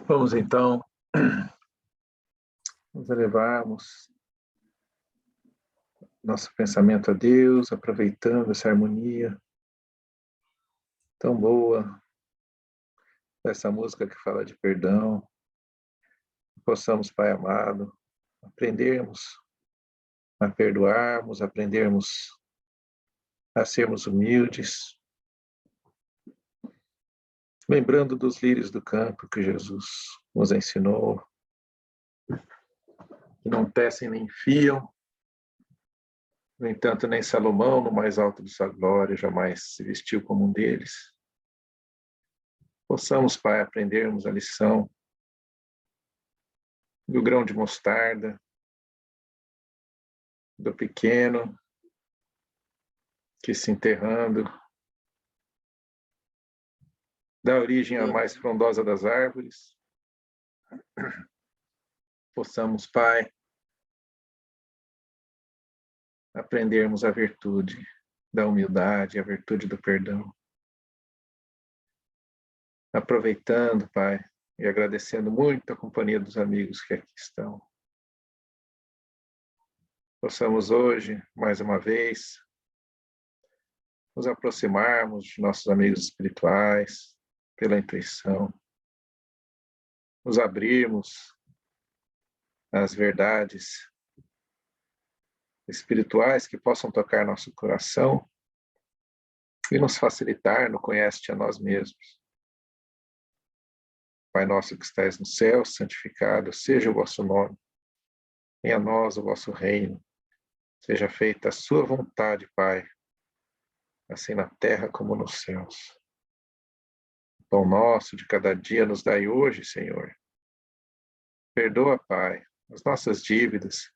Vamos então nos elevarmos nosso pensamento a Deus, aproveitando essa harmonia tão boa, essa música que fala de perdão. Possamos, Pai amado, aprendermos a perdoarmos, aprendermos a sermos humildes, lembrando dos lírios do campo que Jesus nos ensinou, que não tecem nem fiam. No entanto, nem Salomão, no mais alto de sua glória, jamais se vestiu como um deles. Possamos, Pai, aprendermos a lição do grão de mostarda, do pequeno que se enterrando, dá origem à mais frondosa das árvores. Possamos, Pai, aprendermos a virtude da humildade, a virtude do perdão. Aproveitando, Pai, e agradecendo muito a companhia dos amigos que aqui estão. Possamos hoje, mais uma vez, nos aproximarmos de nossos amigos espirituais pela intuição, nos abrirmos às verdades espirituais que possam tocar nosso coração e nos facilitar no conhece-te a nós mesmos. Pai nosso que estais no céu, santificado seja o vosso nome. Venha a nós o vosso reino. Seja feita a sua vontade, Pai, assim na terra como nos céus. O pão nosso de cada dia nos dai hoje, Senhor. Perdoa, Pai, as nossas dívidas,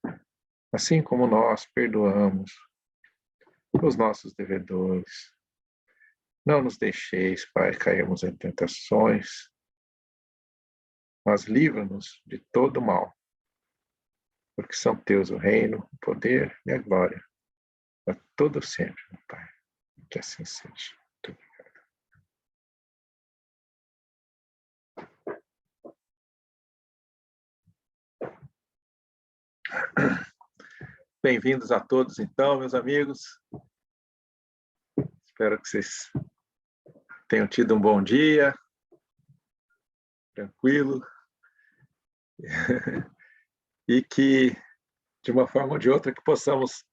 assim como nós perdoamos os nossos devedores. Não nos deixeis, Pai, cairmos em tentações, mas livra-nos de todo mal, porque são teus o reino, o poder e a glória, para todo sempre, meu Pai. Que assim seja. Muito obrigado. Bem-vindos a todos, então, meus amigos. Espero que vocês tenham tido um bom dia, tranquilo, e que, de uma forma ou de outra, que possamos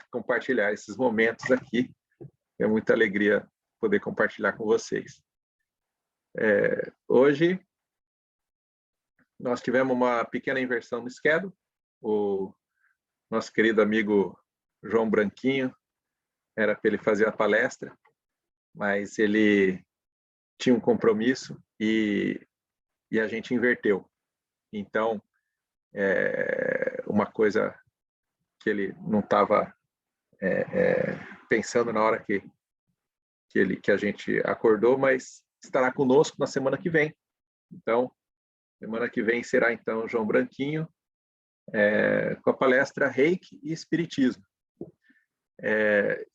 compartilhar esses momentos aqui. É muita alegria poder compartilhar com vocês. Hoje, nós tivemos uma pequena inversão no schedule. O nosso querido amigo João Branquinho, era para ele fazer a palestra, mas ele tinha um compromisso e a gente inverteu. Então, uma coisa que ele não estava pensando na hora que a gente acordou, mas estará conosco na semana que vem. Então, semana que vem será, então, João Branquinho, com a palestra Reiki e Espiritismo.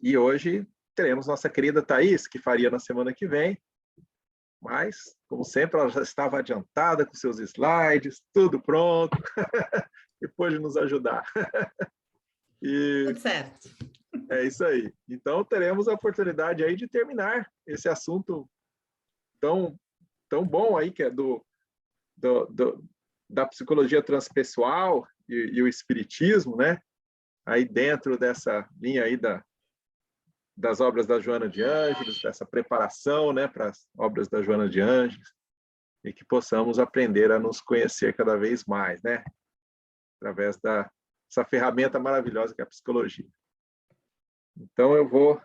E hoje teremos nossa querida Thaís, que faria na semana que vem, mas, como sempre, ela já estava adiantada com seus slides, tudo pronto, e pôde nos ajudar. Tudo certo. É isso aí. Então, teremos a oportunidade aí de terminar esse assunto tão bom aí, que é da psicologia transpessoal e o espiritismo, né? Aí dentro dessa linha aí das obras da Joana de Ângeles, dessa preparação, né, para as obras da Joana de Ângeles, e que possamos aprender a nos conhecer cada vez mais, né? Através dessa ferramenta maravilhosa que é a psicologia. Então, eu vou...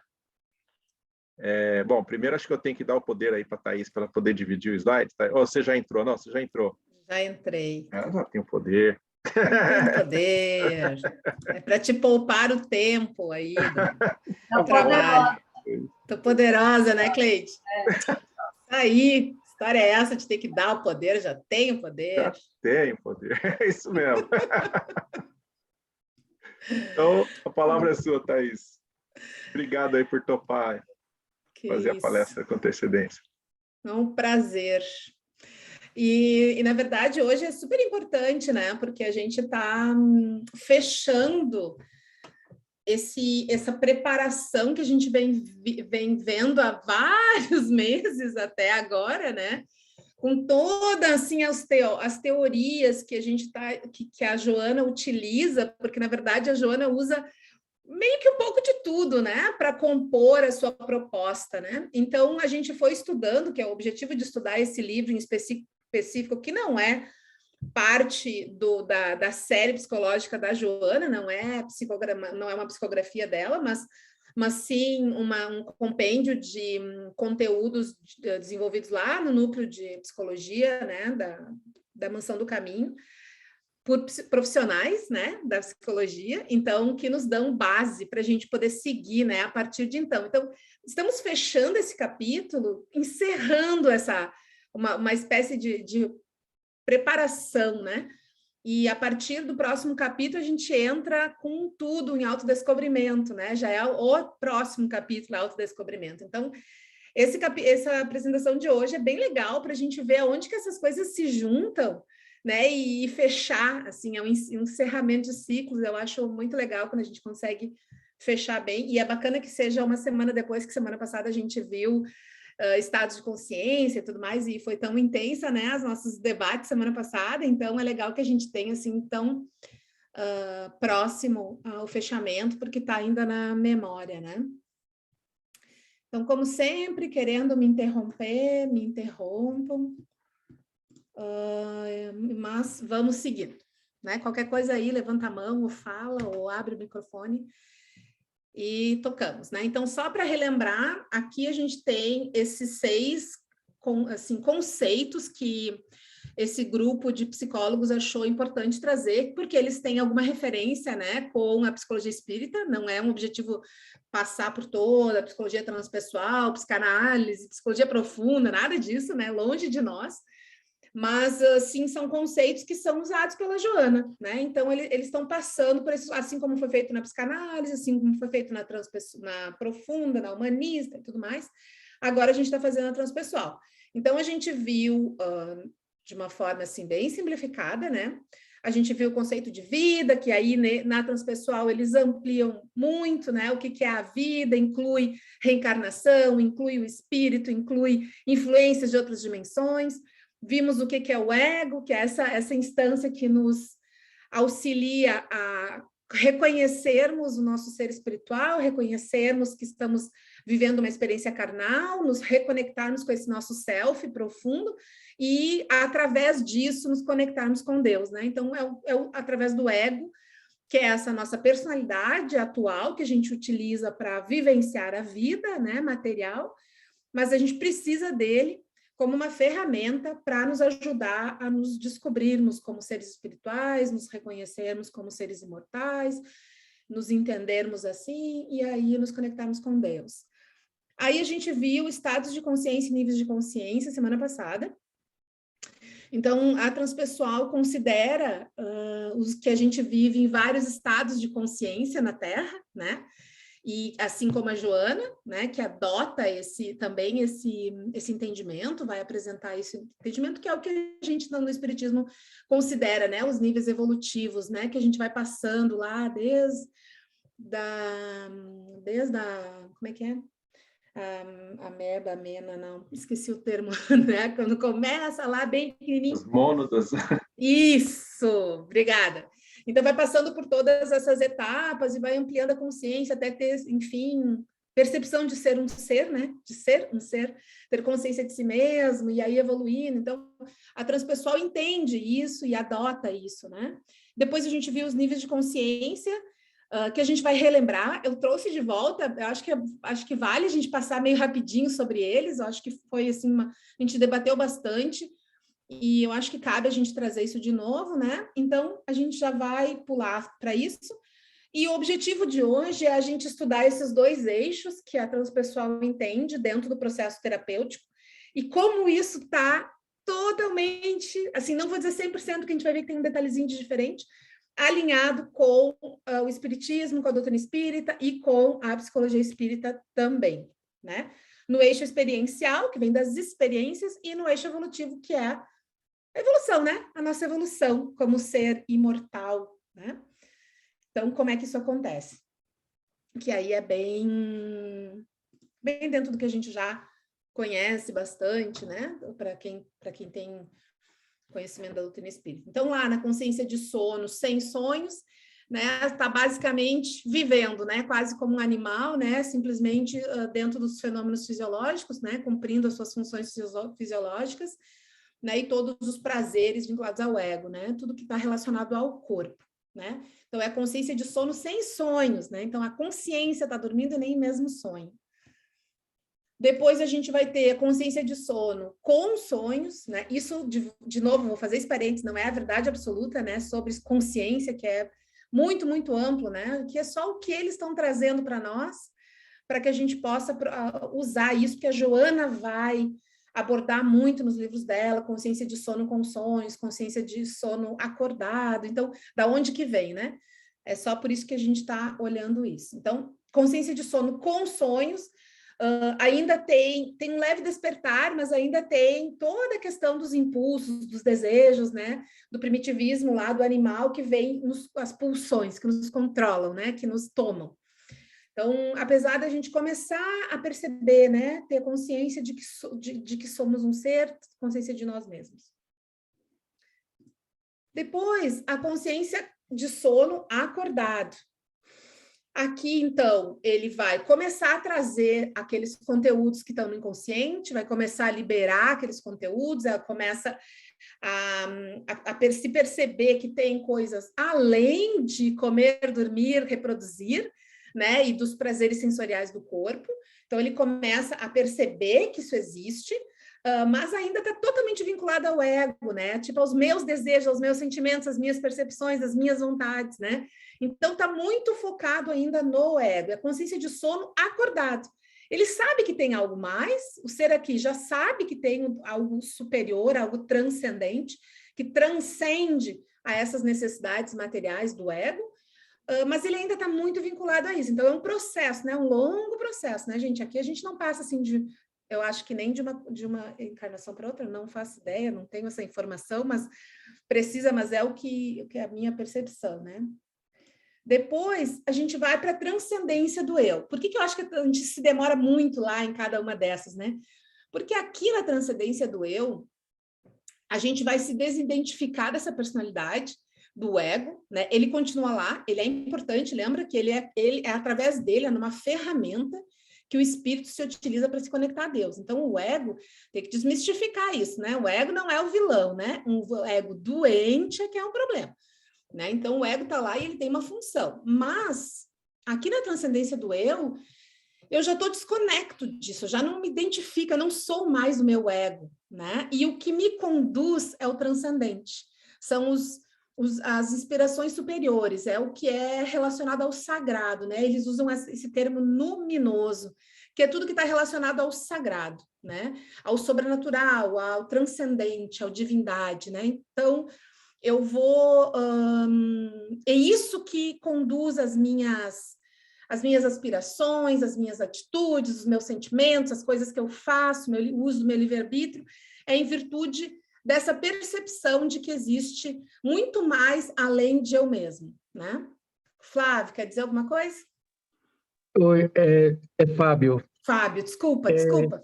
bom, primeiro acho que eu tenho que dar o poder aí para a Thaís, para ela poder dividir o slide. Tá? Oh, você já entrou? Não, você já entrou. Já entrei. Ela já tem o poder. Tem poder. É para te poupar o tempo aí do trabalho. Estou poderosa, né, Cleide? Aí, história é essa de ter que dar o poder, já tenho poder. Já tenho poder, é isso mesmo. Então, a palavra é sua, Thaís. Obrigado aí por topar fazer a palestra com antecedência. É um prazer. Na verdade, hoje é super importante, né? Porque a gente está fechando essa preparação que a gente vem vendo há vários meses até agora, né? Com todas assim, as teorias que a gente que a Joana utiliza, porque na verdade a Joana usa meio que um pouco de tudo, né, para compor a sua proposta, né? Então a gente foi estudando, que é o objetivo de estudar esse livro em específico, que não é parte da série psicológica da Joana, não é uma psicografia dela, mas sim um compêndio de conteúdos desenvolvidos lá no núcleo de psicologia, né, da Mansão do Caminho, por profissionais, né, da psicologia, então, que nos dão base para a gente poder seguir, né, a partir de então. Então, estamos fechando esse capítulo, encerrando uma espécie de preparação, né? E a partir do próximo capítulo, a gente entra com tudo em autodescobrimento, né? Já é o próximo capítulo, autodescobrimento. Então, essa apresentação de hoje é bem legal para a gente ver onde que essas coisas se juntam, né? E fechar, assim, é um encerramento de ciclos. Eu acho muito legal quando a gente consegue fechar bem. E é bacana que seja uma semana depois, que semana passada a gente viu estados de consciência e tudo mais, e foi tão intensa, né, os nossos debates semana passada, então é legal que a gente tenha, assim, tão próximo ao fechamento, porque está ainda na memória, né? Então, como sempre, querendo me interromper, me interrompam, mas vamos seguindo, né? Qualquer coisa aí, levanta a mão, ou fala, ou abre o microfone, e tocamos, né? Então, só para relembrar, aqui a gente tem esses 6 conceitos que esse grupo de psicólogos achou importante trazer, porque eles têm alguma referência, né, com a psicologia espírita, não é um objetivo passar por toda a psicologia transpessoal, psicanálise, psicologia profunda, nada disso, né, longe de nós, mas, assim, são conceitos que são usados pela Joana, né? Então, eles estão passando por isso, assim como foi feito na psicanálise, assim como foi feito na profunda, na humanista e tudo mais, agora a gente está fazendo a transpessoal. Então, a gente viu, de uma forma, assim, bem simplificada, né? A gente viu o conceito de vida, que aí, né, na transpessoal, eles ampliam muito, né? O que é a vida, inclui reencarnação, inclui o espírito, inclui influências de outras dimensões. Vimos o que é o ego, que é essa instância que nos auxilia a reconhecermos o nosso ser espiritual, reconhecermos que estamos vivendo uma experiência carnal, nos reconectarmos com esse nosso self profundo e, através disso, nos conectarmos com Deus, né? Então, através do ego, que é essa nossa personalidade atual, que a gente utiliza para vivenciar a vida, né, material, mas a gente precisa dele como uma ferramenta para nos ajudar a nos descobrirmos como seres espirituais, nos reconhecermos como seres imortais, nos entendermos assim, e aí nos conectarmos com Deus. Aí a gente viu estados de consciência e níveis de consciência semana passada. Então, a transpessoal considera os que a gente vive em vários estados de consciência na Terra, né? E assim como a Joana, né, que adota esse entendimento, vai apresentar esse entendimento, que é o que a gente no Espiritismo considera, né, os níveis evolutivos, né, que a gente vai passando lá desde a como é que é? A mena, não, esqueci o termo, né, quando começa lá bem pequenininho. Os mônadas. Isso, obrigada. Então, vai passando por todas essas etapas e vai ampliando a consciência até ter, enfim, percepção de ser um ser, né? De ser um ser, ter consciência de si mesmo e aí evoluindo. Então, a transpessoal entende isso e adota isso, né? Depois a gente viu os níveis de consciência, que a gente vai relembrar. Eu trouxe de volta, eu acho que vale a gente passar meio rapidinho sobre eles. Eu acho que foi assim, a gente debateu bastante. E eu acho que cabe a gente trazer isso de novo, né? Então, a gente já vai pular para isso. E o objetivo de hoje é a gente estudar esses 2 eixos que a transpessoal entende dentro do processo terapêutico e como isso está totalmente, assim, não vou dizer 100%, que a gente vai ver que tem um detalhezinho de diferente, alinhado com o espiritismo, com a doutrina espírita e com a psicologia espírita também, né? No eixo experiencial, que vem das experiências, e no eixo evolutivo, que é A evolução, né? A nossa evolução como ser imortal, né? Então, como é que isso acontece? Que aí é bem dentro do que a gente já conhece bastante, né? Para quem tem conhecimento da doutrina espírita. Então, lá na consciência de sono, sem sonhos, né? Está basicamente vivendo, né? Quase como um animal, né? Simplesmente dentro dos fenômenos fisiológicos, né? Cumprindo as suas funções fisiológicas, né? E todos os prazeres vinculados ao ego, né? Tudo que está relacionado ao corpo, né? Então, é a consciência de sono sem sonhos, né? Então, a consciência está dormindo e nem mesmo sonho. Depois a gente vai ter a consciência de sono com sonhos, né? Isso, de novo, vou fazer esse parênteses, não é a verdade absoluta, né? Sobre consciência, que é muito, muito amplo, né? Que é só o que eles estão trazendo para nós, para que a gente possa usar isso, que a Joana vai abordar muito nos livros dela, consciência de sono com sonhos, consciência de sono acordado. Então, da onde que vem, né? É só por isso que a gente está olhando isso. Então, consciência de sono com sonhos, ainda tem um leve despertar, mas ainda tem toda a questão dos impulsos, dos desejos, né? Do primitivismo lá do animal que vem as pulsões, que nos controlam, né? Que nos tomam. Então, apesar da gente começar a perceber, né? Ter consciência de que somos um ser, consciência de nós mesmos. Depois, a consciência de sono acordado. Aqui, então, ele vai começar a trazer aqueles conteúdos que estão no inconsciente, vai começar a liberar aqueles conteúdos, ela começa a se perceber que tem coisas além de comer, dormir, reproduzir, né, e dos prazeres sensoriais do corpo. Então, ele começa a perceber que isso existe, mas ainda está totalmente vinculado ao ego, né? Tipo, aos meus desejos, aos meus sentimentos, às minhas percepções, às minhas vontades, né? Então, está muito focado ainda no ego, a consciência de sono acordado. Ele sabe que tem algo mais, o ser aqui já sabe que tem algo superior, algo transcendente, que transcende a essas necessidades materiais do ego, mas ele ainda está muito vinculado a isso. Então, é um processo, né? Um longo processo, né, gente? Aqui a gente não passa assim eu acho que nem de uma encarnação para outra, não faço ideia, não tenho essa informação, mas é o que é a minha percepção, né? Depois, a gente vai para a transcendência do eu. Por que eu acho que a gente se demora muito lá em cada uma dessas, né? Porque aqui na transcendência do eu, a gente vai se desidentificar dessa personalidade, do ego, né? Ele continua lá, ele é importante, lembra que ele é através dele, é numa ferramenta que o espírito se utiliza para se conectar a Deus. Então, o ego tem que desmistificar isso, né? O ego não é o vilão, né? Um ego doente é que é um problema, né? Então, o ego está lá e ele tem uma função. Mas, aqui na transcendência do eu já estou desconecto disso, eu já não me identifico, eu não sou mais o meu ego, né? E o que me conduz é o transcendente. São as inspirações superiores, é o que é relacionado ao sagrado, né? Eles usam esse termo luminoso, que é tudo que está relacionado ao sagrado, né? Ao sobrenatural, ao transcendente, à divindade, né? Então, eu vou... é isso que conduz as minhas aspirações, as minhas atitudes, os meus sentimentos, as coisas que eu faço, o uso do meu livre-arbítrio, é em virtude dessa percepção de que existe muito mais além de eu mesmo, né? Flávio, quer dizer alguma coisa? Oi, é Fábio. Fábio, desculpa,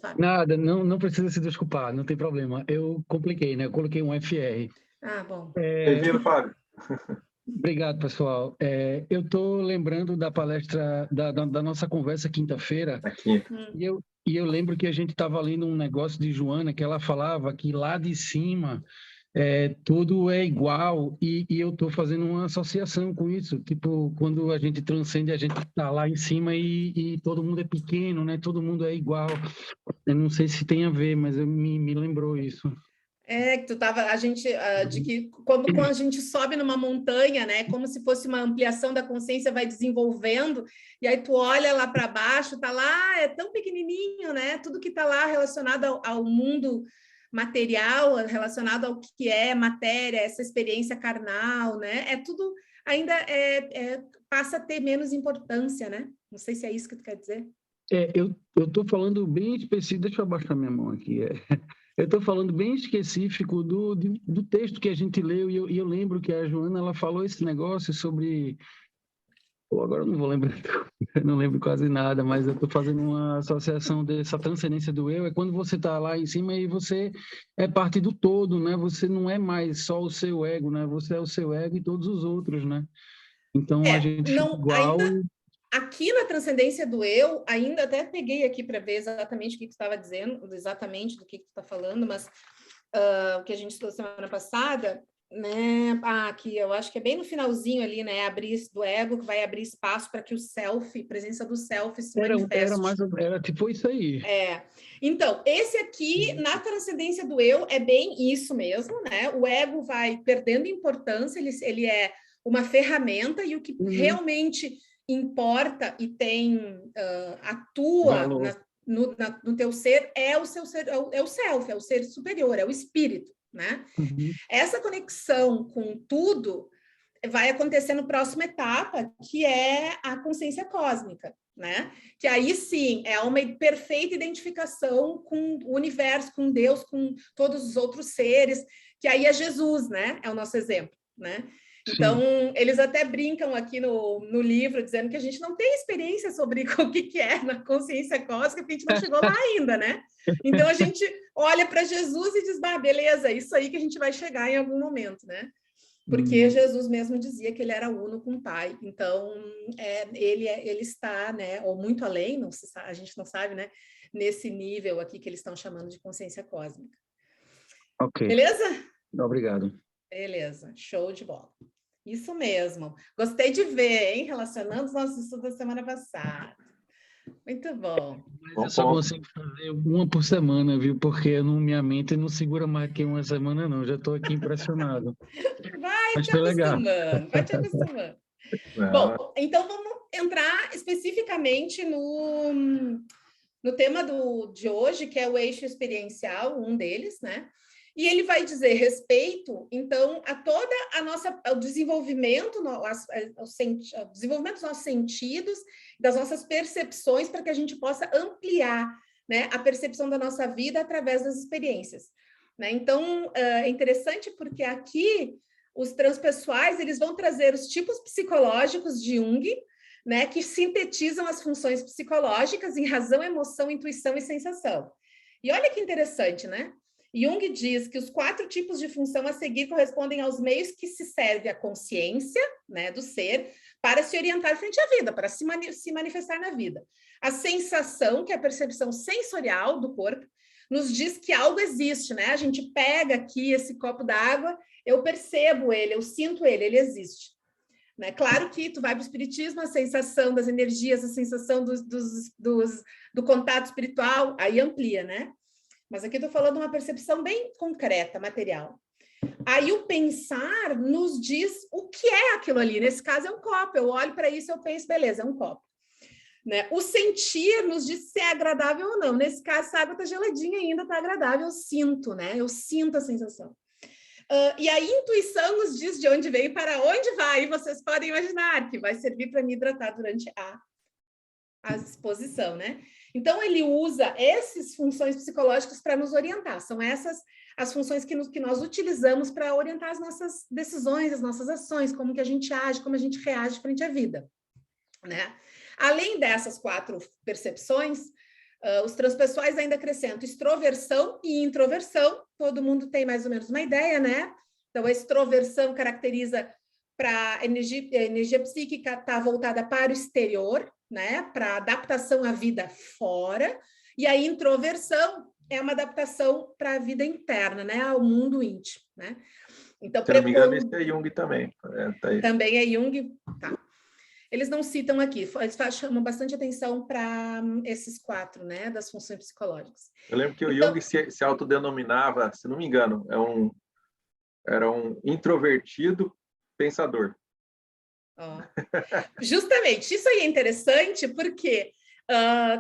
Fábio. Nada, não precisa se desculpar, não tem problema. Eu compliquei, né? Eu coloquei um FR. Ah, bom. Bem-vindo, Fábio. Obrigado, pessoal. Eu estou lembrando da palestra, da nossa conversa quinta-feira, e eu lembro que a gente estava lendo um negócio de Joana, que ela falava que lá de cima tudo é igual, e eu estou fazendo uma associação com isso. Tipo, quando a gente transcende, a gente está lá em cima e todo mundo é pequeno, né? Todo mundo é igual. Eu não sei se tem a ver, mas me lembrou isso. Que de que quando a gente sobe numa montanha, né, como se fosse uma ampliação da consciência, vai desenvolvendo, e aí tu olha lá para baixo, tá lá, é tão pequenininho, né, tudo que tá lá relacionado ao mundo material, relacionado ao que é matéria, essa experiência carnal, né, é tudo ainda passa a ter menos importância, né, não sei se é isso que tu quer dizer. Eu estou falando bem específico, deixa eu abaixar minha mão aqui. Eu estou falando bem específico do texto que a gente leu, e eu lembro que a Joana ela falou esse negócio sobre... Agora eu não vou lembrar, eu não lembro quase nada, mas eu estou fazendo uma associação dessa transcendência do eu, é quando você está lá em cima e você é parte do todo, né? Você não é mais só o seu ego, né? Você é o seu ego e todos os outros, né? Então a gente fica igual... Aqui na transcendência do eu, ainda até peguei aqui para ver exatamente o que tu estava dizendo, exatamente do que tu está falando, mas o que a gente estudou semana passada, né? Aqui eu acho que é bem no finalzinho ali, né? Abrir do ego, que vai abrir espaço para que o self, presença do self se manifeste. Era tipo isso aí. Então, esse aqui, na transcendência do eu, é bem isso mesmo, né? O ego vai perdendo importância, ele é uma ferramenta, e o que realmente importa e atua no teu ser é o seu ser, é o self, é o ser superior, é o espírito, né? Essa conexão com tudo vai acontecer na próxima etapa, que é a consciência cósmica, né? Que aí sim é uma perfeita identificação com o universo, com Deus, com todos os outros seres, que aí é Jesus, né? É o nosso exemplo, né? Então, eles até brincam aqui no livro, dizendo que a gente não tem experiência sobre o que é na consciência cósmica, porque a gente não chegou lá ainda, né? Então, a gente olha para Jesus e diz, beleza, isso aí que a gente vai chegar em algum momento, né? Porque Jesus mesmo dizia que ele era uno com o Pai. Então, ele está, né, ou muito além, não se sabe, a gente não sabe, né? Nesse nível aqui que eles estão chamando de consciência cósmica. Ok. Beleza? Obrigado. Beleza, show de bola. Isso mesmo. Gostei de ver, hein? Relacionando os nossos estudos da semana passada. Muito bom. Mas eu só consigo fazer uma por semana, viu? Porque minha mente não segura mais que uma semana, não. Já estou aqui impressionado. Vai te acostumando, vai te acostumando. Bom, então vamos entrar especificamente no tema de hoje, que é o eixo experiencial, um deles, né? E ele vai dizer respeito, então, a toda o desenvolvimento, o desenvolvimento dos nossos sentidos, das nossas percepções, para que a gente possa ampliar, né, a percepção da nossa vida através das experiências, né? Então, é interessante porque aqui os transpessoais eles vão trazer os tipos psicológicos de Jung, né, que sintetizam as funções psicológicas em razão, emoção, intuição e sensação. E olha que interessante, né? Jung diz que os 4 tipos de função a seguir correspondem aos meios que se serve a consciência, né, do ser para se orientar frente à vida, para se manifestar na vida. A sensação, que é a percepção sensorial do corpo, nos diz que algo existe, né? A gente pega aqui esse copo d'água, eu percebo ele, eu sinto ele existe. Né? Claro que tu vai para o espiritismo, a sensação das energias, a sensação do contato espiritual, aí amplia, né? Mas aqui eu estou falando de uma percepção bem concreta, material. Aí o pensar nos diz o que é aquilo ali. Nesse caso é um copo. Eu olho para isso e eu penso, beleza, é um copo. Né? O sentir nos diz se é agradável ou não. Nesse caso, essa água está geladinha ainda, está agradável. Eu sinto, né? Eu sinto a sensação. E a intuição nos diz de onde veio e para onde vai. E vocês podem imaginar que vai servir para me hidratar durante a exposição, né? Então, ele usa essas funções psicológicas para nos orientar. São essas as funções que nós utilizamos para orientar as nossas decisões, as nossas ações, como que a gente age, como a gente reage frente à vida, né? Além dessas 4 percepções, os transpessoais ainda acrescentam extroversão e introversão. Todo mundo tem mais ou menos uma ideia, né? Então, a extroversão caracteriza para a energia psíquica está voltada para o exterior, né? Para adaptação à vida fora. E a introversão é uma adaptação para a vida interna, né? Ao mundo íntimo, né? Então, se não me engano, esse é Jung também. Tá aí. Também é Jung, tá. Eles não citam aqui, eles chamam bastante atenção para esses 4, né, das funções psicológicas. Eu lembro que o Jung se autodenominava, se não me engano, era um introvertido pensador. Justamente, isso aí é interessante porque,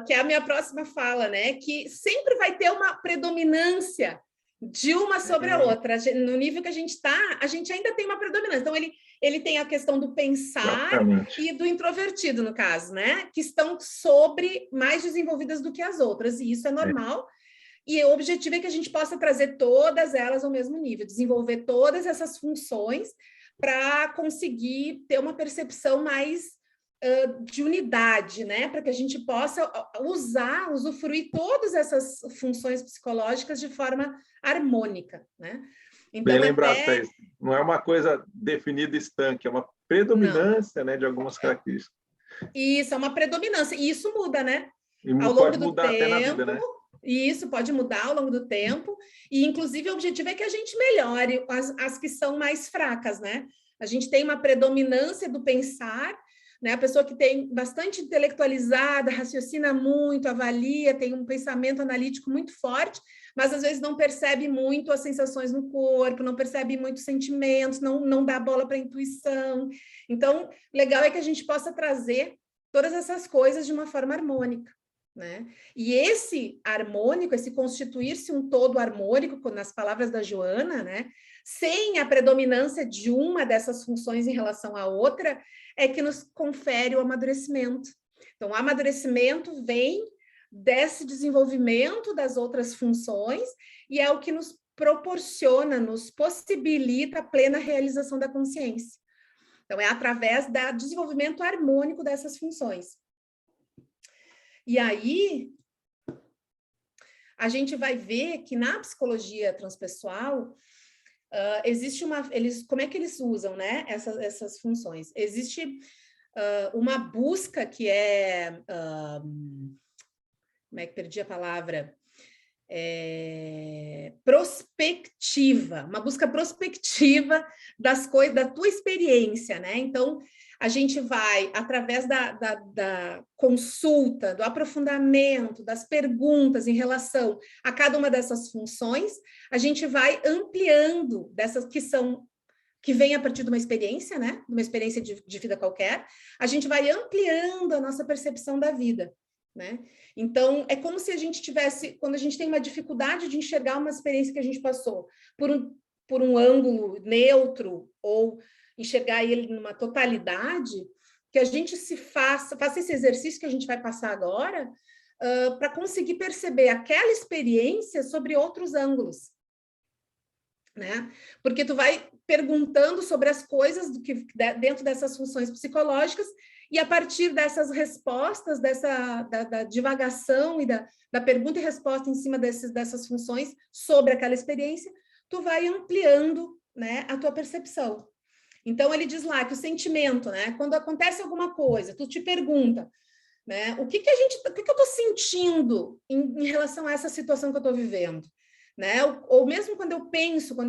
que é a minha próxima fala, né, que sempre vai ter uma predominância de uma sobre a outra. No nível que a gente está, a gente ainda tem uma predominância. Então, ele tem a questão do pensar e do introvertido, no caso, né? Que estão mais desenvolvidas do que as outras, e isso é normal. E o objetivo é que a gente possa trazer todas elas ao mesmo nível, desenvolver todas essas funções para conseguir ter uma percepção mais de unidade, né? Para que a gente possa usufruir todas essas funções psicológicas de forma harmônica, né? Então, bem lembrado, Thaís. Não é uma coisa definida estanque, é uma predominância, né, de algumas características. Isso, é uma predominância, e isso muda, né? E ao longo do tempo, até na vida, né? E isso pode mudar ao longo do tempo, e inclusive o objetivo é que a gente melhore as que são mais fracas, né? A gente tem uma predominância do pensar, né? A pessoa que tem bastante intelectualizada, raciocina muito, avalia, tem um pensamento analítico muito forte, mas às vezes não percebe muito as sensações no corpo, não percebe muito os sentimentos, não dá bola para a intuição. Então, legal é que a gente possa trazer todas essas coisas de uma forma harmônica, né? E esse harmônico, esse constituir-se um todo harmônico, nas palavras da Joana, né? Sem a predominância de uma dessas funções em relação à outra, é que nos confere o amadurecimento. Então, o amadurecimento vem desse desenvolvimento das outras funções e é o que nos proporciona, nos possibilita a plena realização da consciência. Então, é através do desenvolvimento harmônico dessas funções. E aí, a gente vai ver que na psicologia transpessoal, existe como é que eles usam, né, essas funções? Existe uma busca que é... como é que perdi a palavra? Prospectiva, uma busca prospectiva das coisas, da tua experiência, né? Então, a gente vai, através da consulta, do aprofundamento, das perguntas em relação a cada uma dessas funções, a gente vai ampliando dessas que vem a partir de uma experiência, né? De uma experiência de vida qualquer, a gente vai ampliando a nossa percepção da vida, né? Então, é como se a gente tivesse, quando a gente tem uma dificuldade de enxergar uma experiência que a gente passou por um ângulo neutro ou enxergar ele numa totalidade, que a gente faça esse exercício que a gente vai passar agora para conseguir perceber aquela experiência sobre outros ângulos, né? Porque tu vai perguntando sobre as coisas dentro dessas funções psicológicas e a partir dessas respostas, da divagação e da pergunta e resposta em cima dessas funções sobre aquela experiência, tu vai ampliando, né, a tua percepção. Então, ele diz lá que o sentimento, né, quando acontece alguma coisa, tu te pergunta, né, o que eu estou sentindo em relação a essa situação que eu estou vivendo? Né? Ou mesmo quando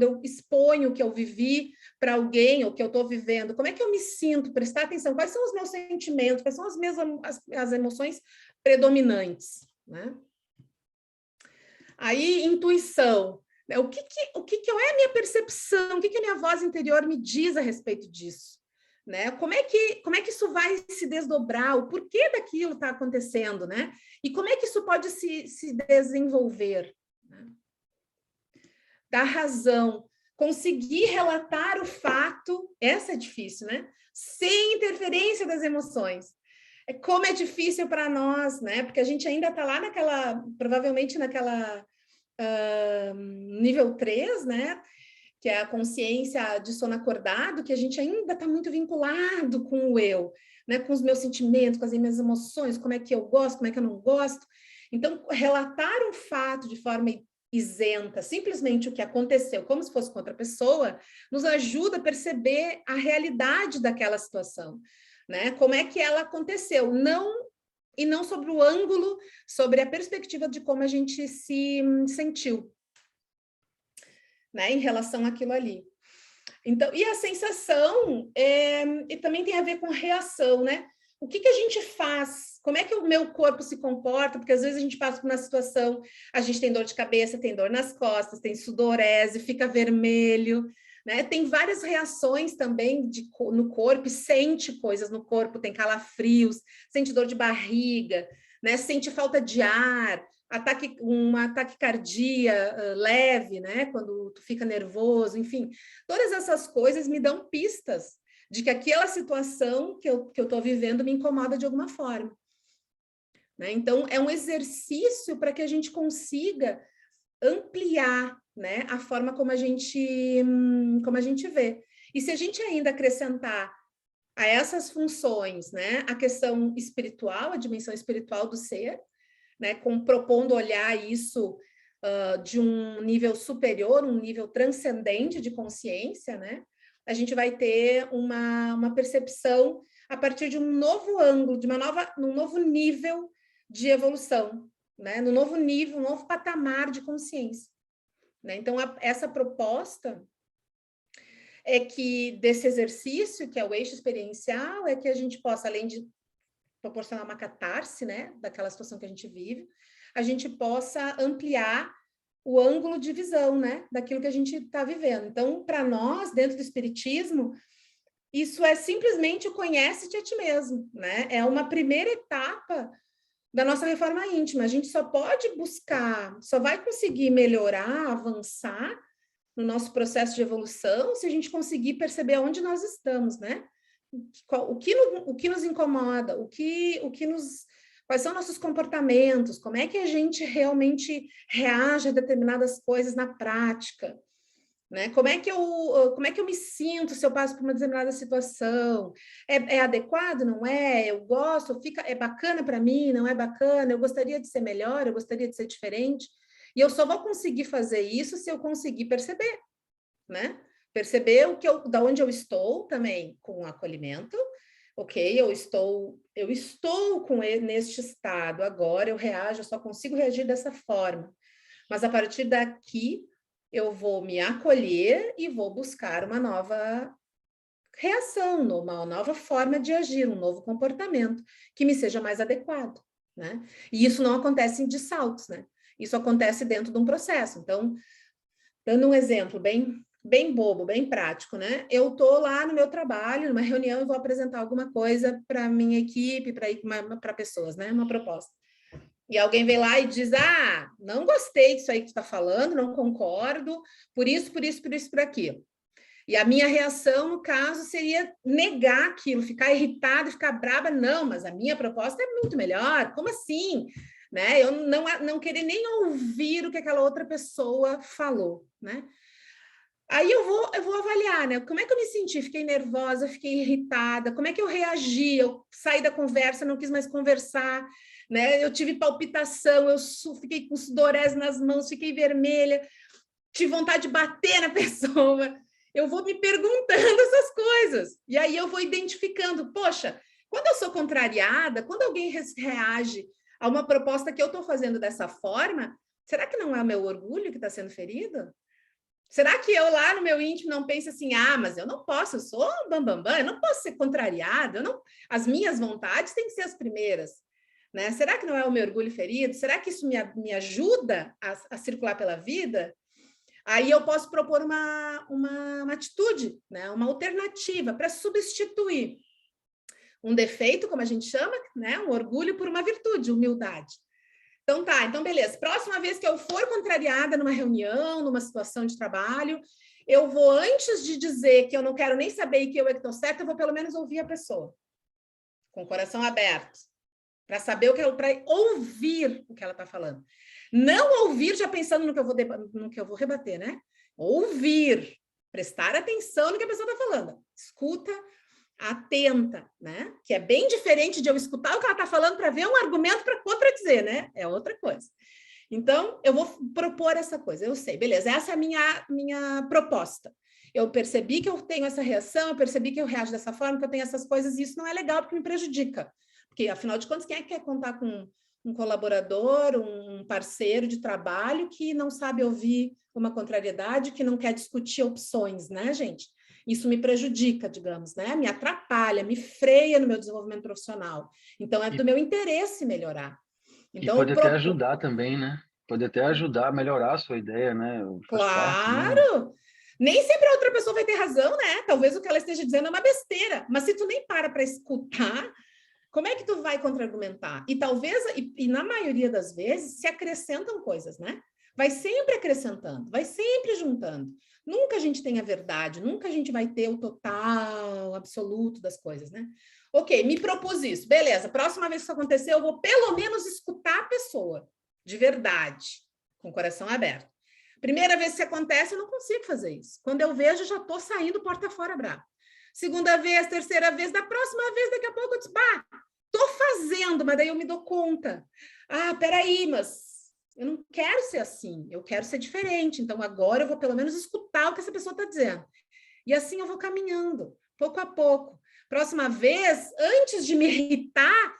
eu exponho o que eu vivi para alguém, ou que eu estou vivendo, como é que eu me sinto? Prestar atenção, quais são os meus sentimentos, quais são as emoções predominantes, né? Aí, intuição, né? O que é a minha percepção, o que a minha voz interior me diz a respeito disso? Né? Como é que isso vai se desdobrar, o porquê daquilo está acontecendo, né? E como é que isso pode se desenvolver? Né? Da razão, conseguir relatar o fato, essa é difícil, né? Sem interferência das emoções. Como é difícil para nós, né? Porque a gente ainda está lá provavelmente naquela nível 3, né? Que é a consciência de sono acordado, que a gente ainda está muito vinculado com o eu, né? Com os meus sentimentos, com as minhas emoções, como é que eu gosto, como é que eu não gosto. Então, relatar um fato de forma isenta, simplesmente o que aconteceu, como se fosse com outra pessoa, nos ajuda a perceber a realidade daquela situação, né? Como é que ela aconteceu, e não sobre o ângulo, sobre a perspectiva de como a gente se sentiu, né? Em relação àquilo ali. Então, e a sensação e também tem a ver com reação, né? O que a gente faz? Como é que o meu corpo se comporta? Porque às vezes a gente passa por uma situação, a gente tem dor de cabeça, tem dor nas costas, tem sudorese, fica vermelho, né? Tem várias reações também no corpo, sente coisas no corpo, tem calafrios, sente dor de barriga, né? Sente falta de ar, uma taquicardia leve, né? Quando tu fica nervoso, enfim. Todas essas coisas me dão pistas de que aquela situação que eu estou vivendo me incomoda de alguma forma. Né? Então, é um exercício para que a gente consiga ampliar, né, a forma como a gente vê. E se a gente ainda acrescentar a essas funções, né, a questão espiritual, a dimensão espiritual do ser, né, propondo olhar isso de um nível superior, um nível transcendente de consciência, né, a gente vai ter uma percepção a partir de um novo ângulo, um novo nível de evolução, né, no novo nível, um novo patamar de consciência. Né? Então, essa proposta é que desse exercício, que é o eixo experiencial, é que a gente possa, além de proporcionar uma catarse, né, daquela situação que a gente vive, a gente possa ampliar o ângulo de visão, né, daquilo que a gente está vivendo. Então, para nós, dentro do Espiritismo, isso é simplesmente o conhece-te a ti mesmo, né? É uma primeira etapa da nossa reforma íntima. A gente só pode buscar, só vai conseguir melhorar, avançar no nosso processo de evolução se a gente conseguir perceber onde nós estamos, né? O que nos incomoda, quais são nossos comportamentos, como é que a gente realmente reage a determinadas coisas na prática, né? Como é que eu me sinto se eu passo por uma determinada situação? É adequado? Não é? Eu gosto? É bacana para mim? Não é bacana? Eu gostaria de ser melhor? Eu gostaria de ser diferente? E eu só vou conseguir fazer isso se eu conseguir perceber, né? Perceber da onde eu estou também com o acolhimento. Ok, eu estou neste estado agora, eu reajo, eu só consigo reagir dessa forma. Mas a partir daqui eu vou me acolher e vou buscar uma nova reação, uma nova forma de agir, um novo comportamento que me seja mais adequado, né? E isso não acontece de saltos, né? Isso acontece dentro de um processo. Então, dando um exemplo bem bobo, bem prático, né? Eu tô lá no meu trabalho, numa reunião, e vou apresentar alguma coisa para minha equipe, para pessoas, né? Uma proposta. E alguém vem lá e diz, não gostei disso aí que tu está falando, não concordo, por isso, por aquilo. E a minha reação, no caso, seria negar aquilo, ficar irritada, ficar brava. Não, mas a minha proposta é muito melhor. Como assim? Né? Eu não querer nem ouvir o que aquela outra pessoa falou, né? Aí eu vou avaliar, né? Como é que eu me senti? Fiquei nervosa, fiquei irritada. Como é que eu reagi? Eu saí da conversa, não quis mais conversar, né? Eu tive palpitação, eu fiquei com sudorese nas mãos, fiquei vermelha, tive vontade de bater na pessoa. Eu vou me perguntando essas coisas. E aí eu vou identificando, poxa, quando eu sou contrariada, quando alguém reage a uma proposta que eu estou fazendo dessa forma, será que não é o meu orgulho que está sendo ferido? Será que eu lá no meu íntimo não penso assim, mas eu não posso, eu sou bambambam, eu não posso ser contrariada, as minhas vontades têm que ser as primeiras, né? Será que não é o meu orgulho ferido? Será que isso me ajuda a circular pela vida? Aí eu posso propor uma atitude, né? Uma alternativa para substituir um defeito, como a gente chama, né? Um orgulho por uma virtude, humildade. Então tá, então beleza. Próxima vez que eu for contrariada numa reunião, numa situação de trabalho, eu vou, antes de dizer que eu não quero nem saber que eu é que estou certa, eu vou pelo menos ouvir a pessoa, com o coração aberto, para saber para ouvir o que ela está falando. Não ouvir já pensando no que eu vou rebater, né? Ouvir, prestar atenção no que a pessoa está falando. Escuta atenta, né? Que é bem diferente de eu escutar o que ela está falando para ver um argumento para contradizer, né? É outra coisa. Então, eu vou propor essa coisa. Eu sei, beleza, essa é a minha proposta. Eu percebi que eu tenho essa reação, eu percebi que eu reajo dessa forma, que eu tenho essas coisas, e isso não é legal porque me prejudica. Porque, afinal de contas, quem é que quer contar com um colaborador, um parceiro de trabalho que não sabe ouvir uma contrariedade, que não quer discutir opções, né, gente? Isso me prejudica, digamos, né? Me atrapalha, me freia no meu desenvolvimento profissional. Então, é do meu interesse melhorar. Então, e pode até ajudar também, né? Pode até ajudar a melhorar a sua ideia, né? Claro! Né? Nem sempre a outra pessoa vai ter razão, né? Talvez o que ela esteja dizendo é uma besteira. Mas se tu nem para escutar, Como é que tu vai contra-argumentar? E talvez, e na maioria das vezes, se acrescentam coisas, né? Vai sempre acrescentando, vai sempre juntando. Nunca a gente tem a verdade, nunca a gente vai ter o total, absoluto das coisas, né? Ok, me propus isso, beleza. Próxima vez que isso acontecer, eu vou pelo menos escutar a pessoa, de verdade, com o coração aberto. Primeira vez que acontece, eu não consigo fazer isso. Quando eu vejo, já estou saindo porta fora brava. Segunda vez, terceira vez, da próxima vez, daqui a pouco eu disse, estou fazendo, mas daí eu me dou conta. Peraí, mas eu não quero ser assim, eu quero ser diferente. Então, agora eu vou pelo menos escutar o que essa pessoa está dizendo. E assim eu vou caminhando, pouco a pouco. Próxima vez, antes de me irritar,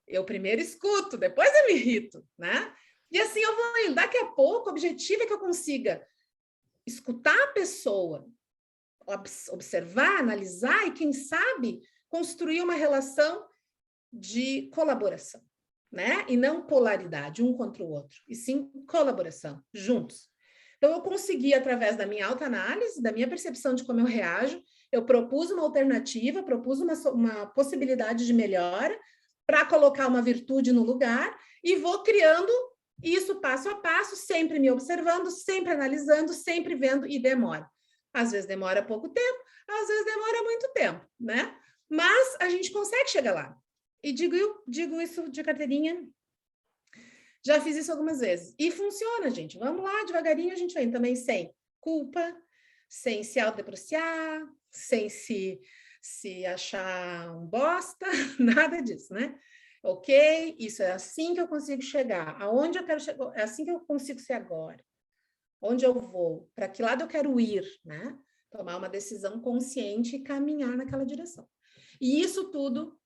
eu primeiro escuto, depois eu me irrito, né? E assim eu vou indo. Daqui a pouco, o objetivo é que eu consiga escutar a pessoa, observar, analisar e, quem sabe, construir uma relação de colaboração, né? E não polaridade, um contra o outro, e sim colaboração, juntos. Então, eu consegui, através da minha autoanálise, da minha percepção de como eu reajo, eu propus uma alternativa, propus uma possibilidade de melhora para colocar uma virtude no lugar e vou criando isso passo a passo, sempre me observando, sempre analisando, sempre vendo, e demora. Às vezes demora pouco tempo, às vezes demora muito tempo, né? Mas a gente consegue chegar lá. E digo isso de carteirinha. Já fiz isso algumas vezes. E funciona, gente. Vamos lá, devagarinho a gente vai. Também sem culpa, sem se autodepreciar, sem se achar um bosta, nada disso, né? Ok, isso é assim que eu consigo chegar. Aonde eu quero chegar? É assim que eu consigo ser agora. Onde eu vou? Para que lado eu quero ir, né? Tomar uma decisão consciente e caminhar naquela direção. E isso tudo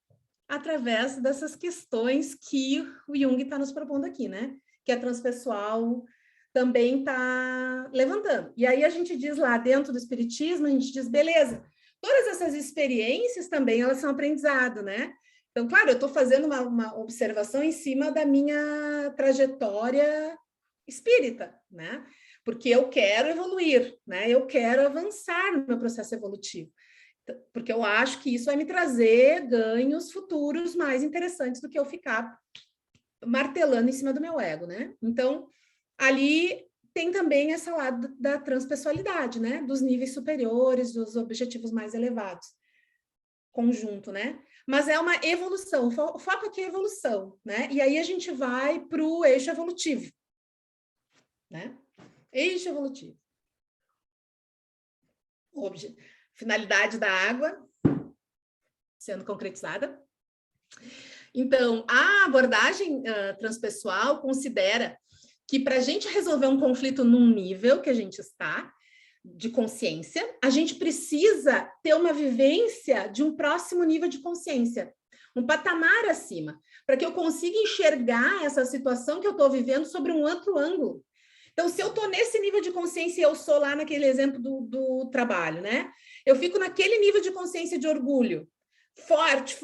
através dessas questões que o Jung está nos propondo aqui, né? Que a transpessoal também está levantando. E aí a gente diz lá dentro do espiritismo, a gente diz, beleza, todas essas experiências também, elas são aprendizado, né? Então, claro, eu estou fazendo uma observação em cima da minha trajetória espírita, né? Porque eu quero evoluir, né? Eu quero avançar no meu processo evolutivo. Porque eu acho que isso vai me trazer ganhos futuros mais interessantes do que eu ficar martelando em cima do meu ego, né? Então, ali tem também esse lado da transpessoalidade, né? Dos níveis superiores, dos objetivos mais elevados. Conjunto, né? Mas é uma evolução. O foco aqui é evolução, né? E aí a gente vai para o eixo evolutivo, né? Eixo evolutivo. Finalidade da água sendo concretizada. Então, a abordagem transpessoal considera que para a gente resolver um conflito num nível que a gente está, de consciência, a gente precisa ter uma vivência de um próximo nível de consciência, um patamar acima, para que eu consiga enxergar essa situação que eu estou vivendo sobre um outro ângulo. Então, se eu estou nesse nível de consciência e eu sou lá naquele exemplo do trabalho, né? Eu fico naquele nível de consciência de orgulho, forte.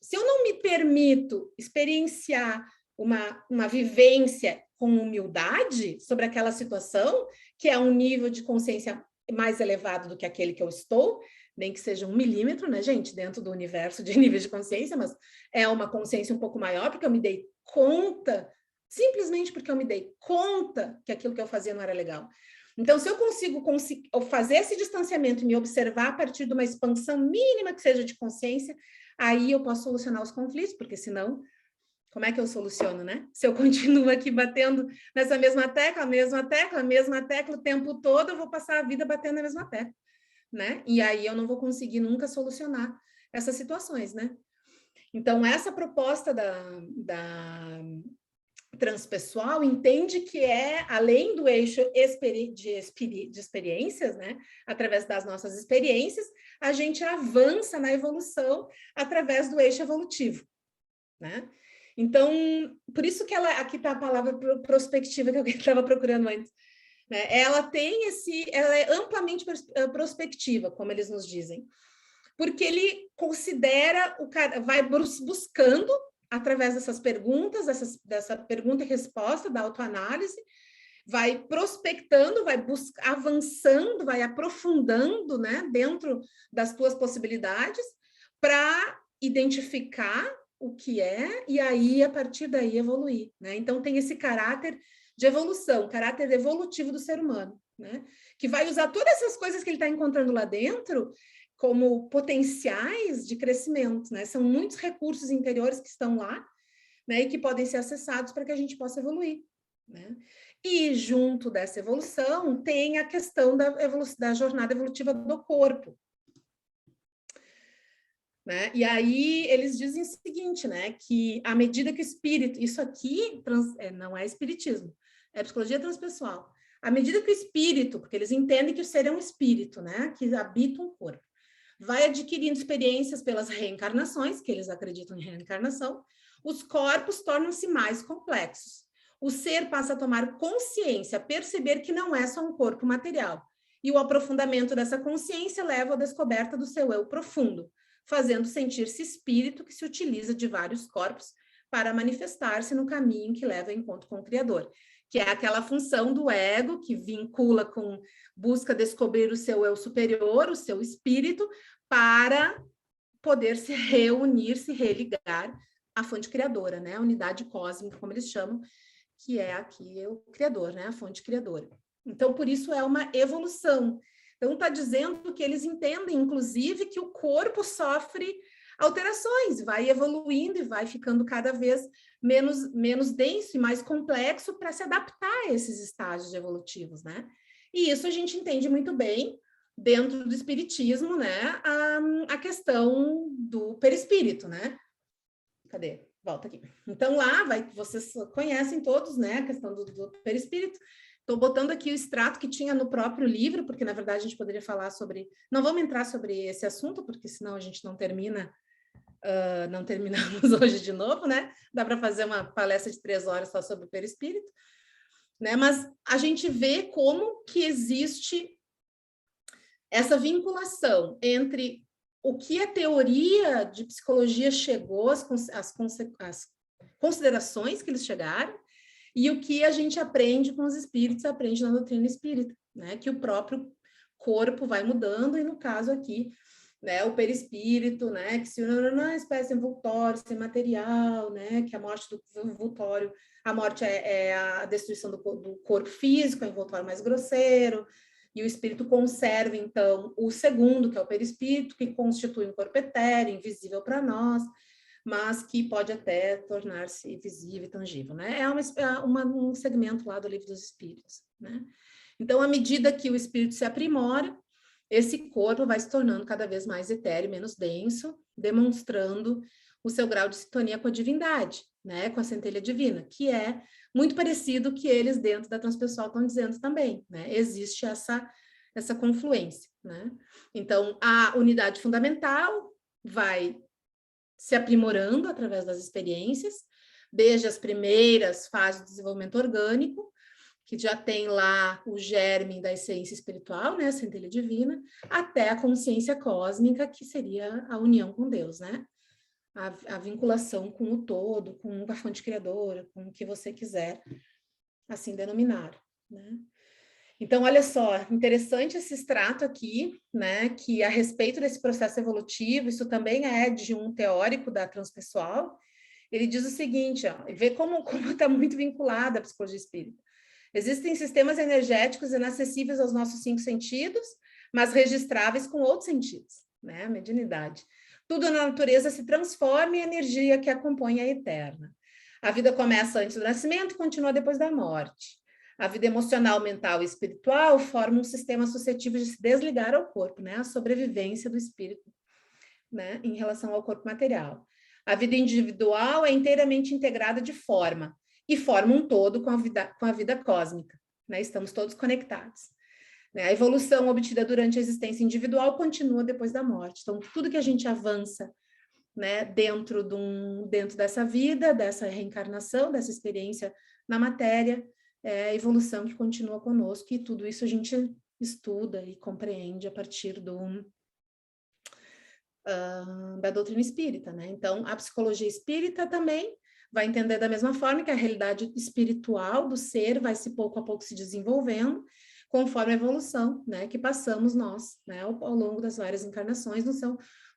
Se eu não me permito experienciar uma vivência com humildade sobre aquela situação, que é um nível de consciência mais elevado do que aquele que eu estou, nem que seja 1 milímetro, né, gente, dentro do universo de níveis de consciência, mas é uma consciência um pouco maior, porque eu me dei conta, simplesmente porque eu me dei conta que aquilo que eu fazia não era legal. Então, se eu consigo fazer esse distanciamento e me observar a partir de uma expansão mínima que seja de consciência, aí eu posso solucionar os conflitos, porque senão, como é que eu soluciono, né? Se eu continuo aqui batendo nessa mesma tecla o tempo todo, eu vou passar a vida batendo na mesma tecla, né? E aí eu não vou conseguir nunca solucionar essas situações, né? Então, essa proposta da transpessoal entende que além do eixo de experiências, né? Através das nossas experiências, a gente avança na evolução através do eixo evolutivo, né? Então, por isso que aqui está a palavra prospectiva que eu estava procurando antes, né? Ela é amplamente prospectiva, como eles nos dizem, porque ele considera vai buscando através dessas perguntas, dessa pergunta e resposta, da autoanálise, vai prospectando, vai avançando, vai aprofundando, né, dentro das tuas possibilidades, para identificar o que é, e aí, a partir daí, evoluir, né? Então, tem esse caráter de evolução, caráter evolutivo do ser humano, né? Que vai usar todas essas coisas que ele está encontrando lá dentro como potenciais de crescimento, né? São muitos recursos interiores que estão lá, né? E que podem ser acessados para que a gente possa evoluir, né? E junto dessa evolução tem a questão da jornada evolutiva do corpo, né? E aí eles dizem o seguinte, né? Que à medida que o espírito, isso aqui não é espiritismo, é psicologia transpessoal. À medida que o espírito, porque eles entendem que o ser é um espírito, né? Que habita um corpo, vai adquirindo experiências pelas reencarnações, que eles acreditam em reencarnação, os corpos tornam-se mais complexos. O ser passa a tomar consciência, a perceber que não é só um corpo material. E o aprofundamento dessa consciência leva à descoberta do seu eu profundo, fazendo sentir-se espírito que se utiliza de vários corpos para manifestar-se no caminho que leva ao encontro com o Criador, que é aquela função do ego que vincula com busca descobrir o seu eu superior, o seu espírito, para poder se reunir, se religar à fonte criadora, né? A unidade cósmica, como eles chamam, que é aqui o Criador, né? A fonte criadora. Então, por isso é uma evolução. Então, está dizendo que eles entendem, inclusive, que o corpo sofre alterações, vai evoluindo e vai ficando cada vez menos denso e mais complexo para se adaptar a esses estágios evolutivos, né? E isso a gente entende muito bem dentro do espiritismo, né? A questão do perispírito, né? Cadê? Volta aqui. Então, lá, vocês conhecem todos, né? A questão do perispírito. Estou botando aqui o extrato que tinha no próprio livro, porque, na verdade, a gente poderia falar sobre... Não vamos entrar sobre esse assunto, porque senão a gente não termina... não terminamos hoje de novo, né? Dá para fazer uma palestra de 3 horas só sobre o perispírito, né? Mas a gente vê como que existe essa vinculação entre o que a teoria de psicologia chegou, as considerações que eles chegaram, e o que a gente aprende com os espíritos, aprende na doutrina espírita, né? Que o próprio corpo vai mudando, e no caso aqui, né, o perispírito, né, que se não é espécie envoltória, sem material, né, que a morte do envoltório, a morte é a destruição do corpo físico, é o envoltório mais grosseiro, e o espírito conserva, então, o segundo, que é o perispírito, que constitui um corpo etéreo, invisível para nós, mas que pode até tornar-se visível e tangível, né? É um segmento lá do Livro dos Espíritos, né? Então, à medida que o espírito se aprimora, esse corpo vai se tornando cada vez mais etéreo, menos denso, demonstrando o seu grau de sintonia com a divindade, né? Com a centelha divina, que é muito parecido que eles dentro da transpessoal estão dizendo também, né? Existe essa confluência, né? Então, a unidade fundamental vai se aprimorando através das experiências, desde as primeiras fases do desenvolvimento orgânico, que já tem lá o germe da essência espiritual, né, a centelha divina, até a consciência cósmica, que seria a união com Deus, né? A vinculação com o todo, com a fonte criadora, com o que você quiser assim denominar, né? Então, olha só, interessante esse extrato aqui, né, que a respeito desse processo evolutivo, isso também é de um teórico da transpessoal, ele diz o seguinte, ó, vê como está muito vinculada a psicologia espírita. Existem sistemas energéticos inacessíveis aos nossos 5 sentidos, mas registráveis com outros sentidos, né, a mediunidade. Tudo na natureza se transforma em energia que a compõe a eterna. A vida começa antes do nascimento e continua depois da morte. A vida emocional, mental e espiritual formam um sistema suscetível de se desligar ao corpo, né? A sobrevivência do espírito, né? Em relação ao corpo material. A vida individual é inteiramente integrada de forma, e forma um todo com a vida cósmica, né? Estamos todos conectados. Né? A evolução obtida durante a existência individual continua depois da morte. Então, tudo que a gente avança, né, dentro dessa vida, dessa reencarnação, dessa experiência na matéria, é a evolução que continua conosco, e tudo isso a gente estuda e compreende a partir da doutrina espírita, né? Então, a psicologia espírita também vai entender da mesma forma que a realidade espiritual do ser vai pouco a pouco se desenvolvendo, conforme a evolução, né, que passamos nós, né, ao longo das várias encarnações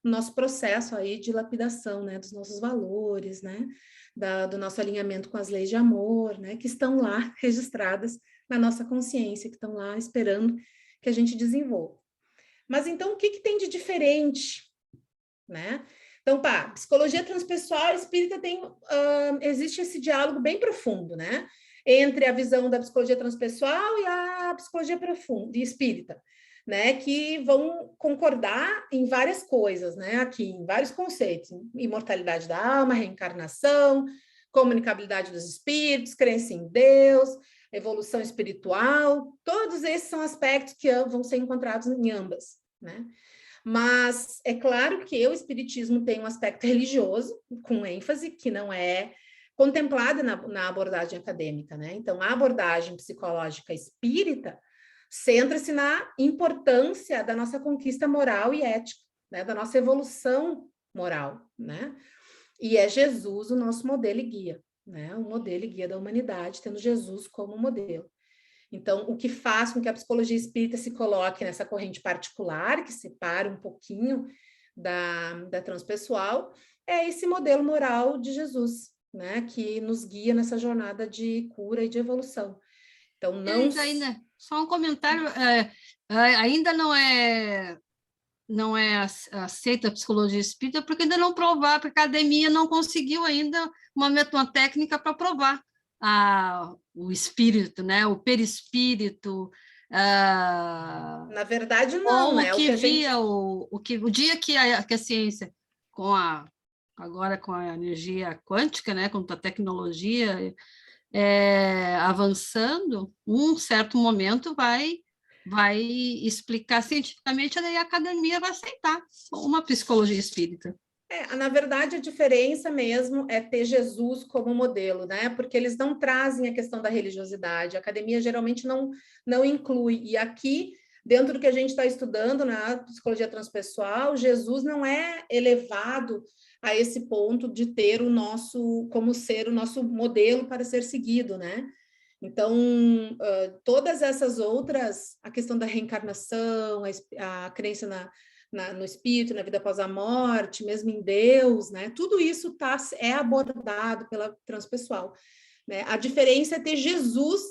no nosso processo aí de lapidação, né, dos nossos valores, né, do nosso alinhamento com as leis de amor, né, que estão lá registradas na nossa consciência, que estão lá esperando que a gente desenvolva. Mas então, o que tem de diferente, né? Então, psicologia transpessoal espírita existe esse diálogo bem profundo, né? Entre a visão da psicologia transpessoal e a psicologia profunda e espírita, né? Que vão concordar em várias coisas, né? Aqui, em vários conceitos: imortalidade da alma, reencarnação, comunicabilidade dos espíritos, crença em Deus, evolução espiritual. Todos esses são aspectos que vão ser encontrados em ambas, né? Mas é claro que o espiritismo tem um aspecto religioso, com ênfase, que não é contemplado na abordagem acadêmica, né? Então, a abordagem psicológica espírita centra-se na importância da nossa conquista moral e ética, né? Da nossa evolução moral, né? E é Jesus o nosso modelo e guia, né? O modelo e guia da humanidade, tendo Jesus como modelo. Então, o que faz com que a psicologia espírita se coloque nessa corrente particular, que separa um pouquinho da transpessoal, é esse modelo moral de Jesus, né, que nos guia nessa jornada de cura e de evolução. Então, não... Ainda, só um comentário, ainda não é aceita a psicologia espírita porque ainda não provar, porque a academia não conseguiu ainda uma técnica para provar o espírito, né? O perispírito. Na verdade, não, né? O dia que a ciência, agora com a energia quântica, né? Com a tecnologia avançando, um certo momento vai explicar cientificamente, daí a academia vai aceitar uma psicologia espírita. Na verdade, a diferença mesmo é ter Jesus como modelo, né? Porque eles não trazem a questão da religiosidade, a academia geralmente não inclui. E aqui, dentro do que a gente está estudando na psicologia transpessoal, Jesus não é elevado a esse ponto de ter como ser o nosso modelo para ser seguido, né? Então, todas essas outras, a questão da reencarnação, a crença no espírito, na vida após a morte, mesmo em Deus, né? Tudo isso é abordado pela transpessoal, né? A diferença é ter Jesus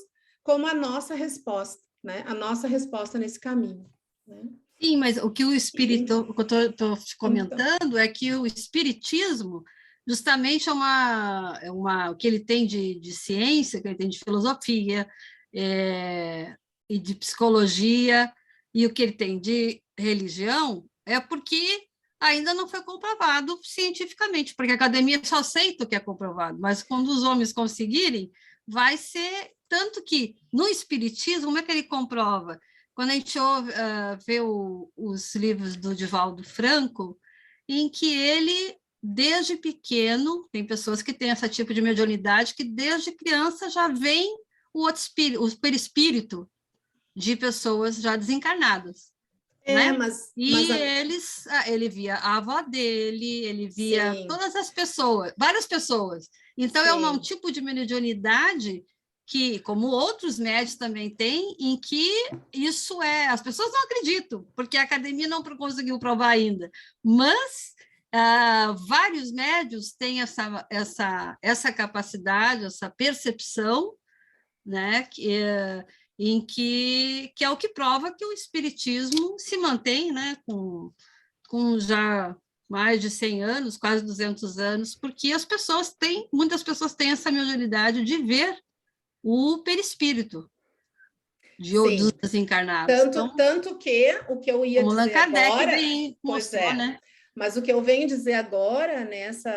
como a nossa resposta, né? A nossa resposta nesse caminho, né? Sim, mas o que o espírito, o que eu estou comentando é que o espiritismo justamente o que ele tem de ciência, que ele tem de filosofia e de psicologia, e o que ele tem de religião, é porque ainda não foi comprovado cientificamente, porque a academia só aceita o que é comprovado, mas quando os homens conseguirem, vai ser... Tanto que, no espiritismo, como é que ele comprova? Quando a gente vê os livros do Divaldo Franco, em que ele, desde pequeno, tem pessoas que têm esse tipo de mediunidade, que desde criança já vem o perispírito de pessoas já desencarnadas. Né? Ele via a avó dele, ele via todas as pessoas, várias pessoas. Então, é um tipo de mediunidade que, como outros médios também têm, em que isso as pessoas não acreditam, porque a academia não conseguiu provar ainda, mas vários médios têm essa capacidade, essa percepção, né, em que é o que prova que o espiritismo se mantém, né, com já mais de 100 anos, quase 200 anos, porque muitas pessoas têm essa mediunidade de ver o perispírito dos desencarnados. Tanto que o que eu ia dizer Allan Kardec agora... mostrou, né? Mas o que eu venho dizer agora, nesse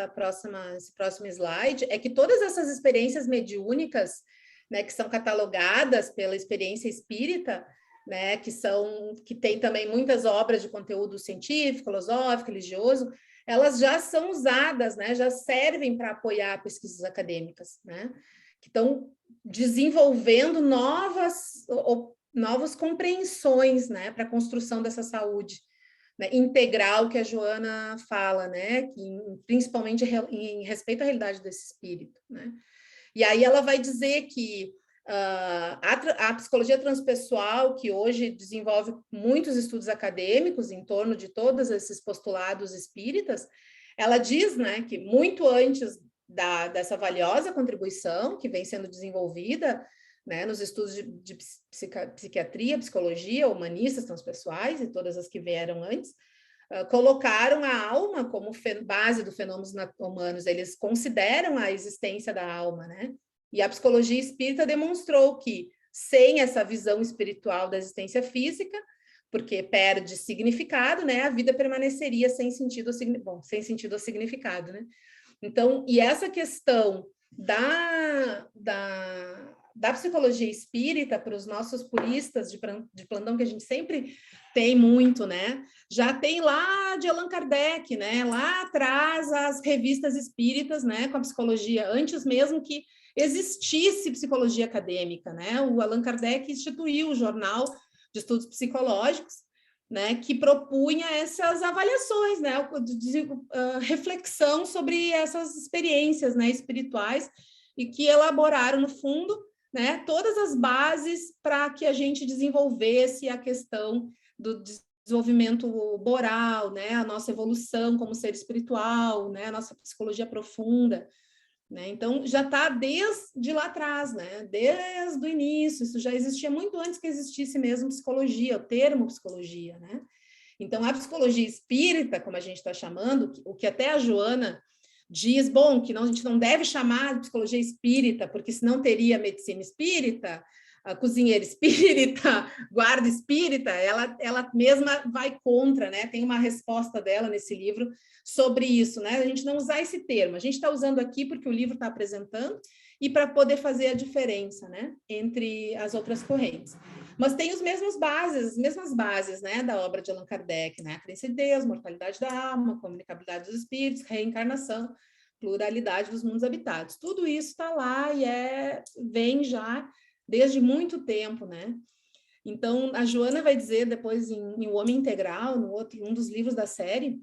próximo slide, é que todas essas experiências mediúnicas, né, que são catalogadas pela experiência espírita, né, que tem também muitas obras de conteúdo científico, filosófico, religioso, elas já são usadas, né, já servem para apoiar pesquisas acadêmicas, né, que estão desenvolvendo novas compreensões, né, para a construção dessa saúde, né, integral que a Joana fala, né, principalmente em respeito à realidade desse espírito, né. E aí ela vai dizer que a a psicologia transpessoal, que hoje desenvolve muitos estudos acadêmicos em torno de todos esses postulados espíritas, ela diz, né, que muito antes dessa valiosa contribuição que vem sendo desenvolvida, né, nos estudos de psiquiatria, psicologia, humanistas transpessoais e todas as que vieram antes, colocaram a alma como base dos fenômenos humanos. Eles consideram a existência da alma, né? E a psicologia espírita demonstrou que, sem essa visão espiritual da existência física, porque perde significado, né, a vida permaneceria sem sentido ou significado, né? Então, e essa questão da psicologia espírita para os nossos puristas de plantão, que a gente sempre tem muito, né? Já tem lá de Allan Kardec, né? Lá atrás, as revistas espíritas, né? Com a psicologia, antes mesmo que existisse psicologia acadêmica, né? O Allan Kardec instituiu o Jornal de Estudos Psicológicos, né, que propunha essas avaliações, né, reflexão sobre essas experiências, né, espirituais, e que elaboraram, no fundo, né, todas as bases para que a gente desenvolvesse a questão do desenvolvimento moral, né, a nossa evolução como ser espiritual, né, a nossa psicologia profunda, né? Então, já está desde lá atrás, né? Desde o início, isso já existia muito antes que existisse mesmo psicologia, o termo psicologia, né? Então, a psicologia espírita, como a gente está chamando, o que até a Joana diz, bom, que a gente não deve chamar de psicologia espírita, porque senão teria medicina espírita, a cozinheira espírita, guarda espírita, ela mesma vai contra, né? Tem uma resposta dela nesse livro sobre isso, né? A gente não usar esse termo, a gente está usando aqui porque o livro está apresentando e para poder fazer a diferença, né? Entre as outras correntes. Mas tem as mesmas bases, né? Da obra de Allan Kardec, né? A crença em Deus, mortalidade da alma, comunicabilidade dos espíritos, reencarnação, pluralidade dos mundos habitados. Tudo isso está lá e vem já desde muito tempo, né? Então, a Joana vai dizer depois em O Homem Integral, um dos livros da série,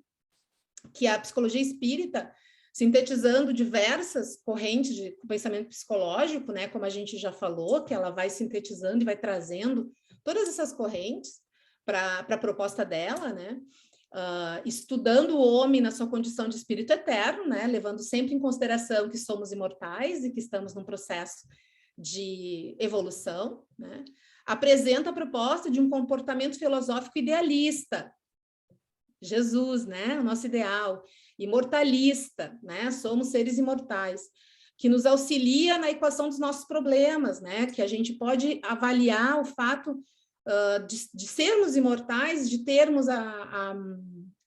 que a psicologia espírita, sintetizando diversas correntes de pensamento psicológico, né, como a gente já falou, que ela vai sintetizando e vai trazendo todas essas correntes para a proposta dela, né? Estudando o homem na sua condição de espírito eterno, né, levando sempre em consideração que somos imortais e que estamos num processo de evolução, né? Apresenta a proposta de um comportamento filosófico idealista, Jesus, né, o nosso ideal, imortalista, né, somos seres imortais, que nos auxilia na equação dos nossos problemas, né, que a gente pode avaliar o fato de sermos imortais, de termos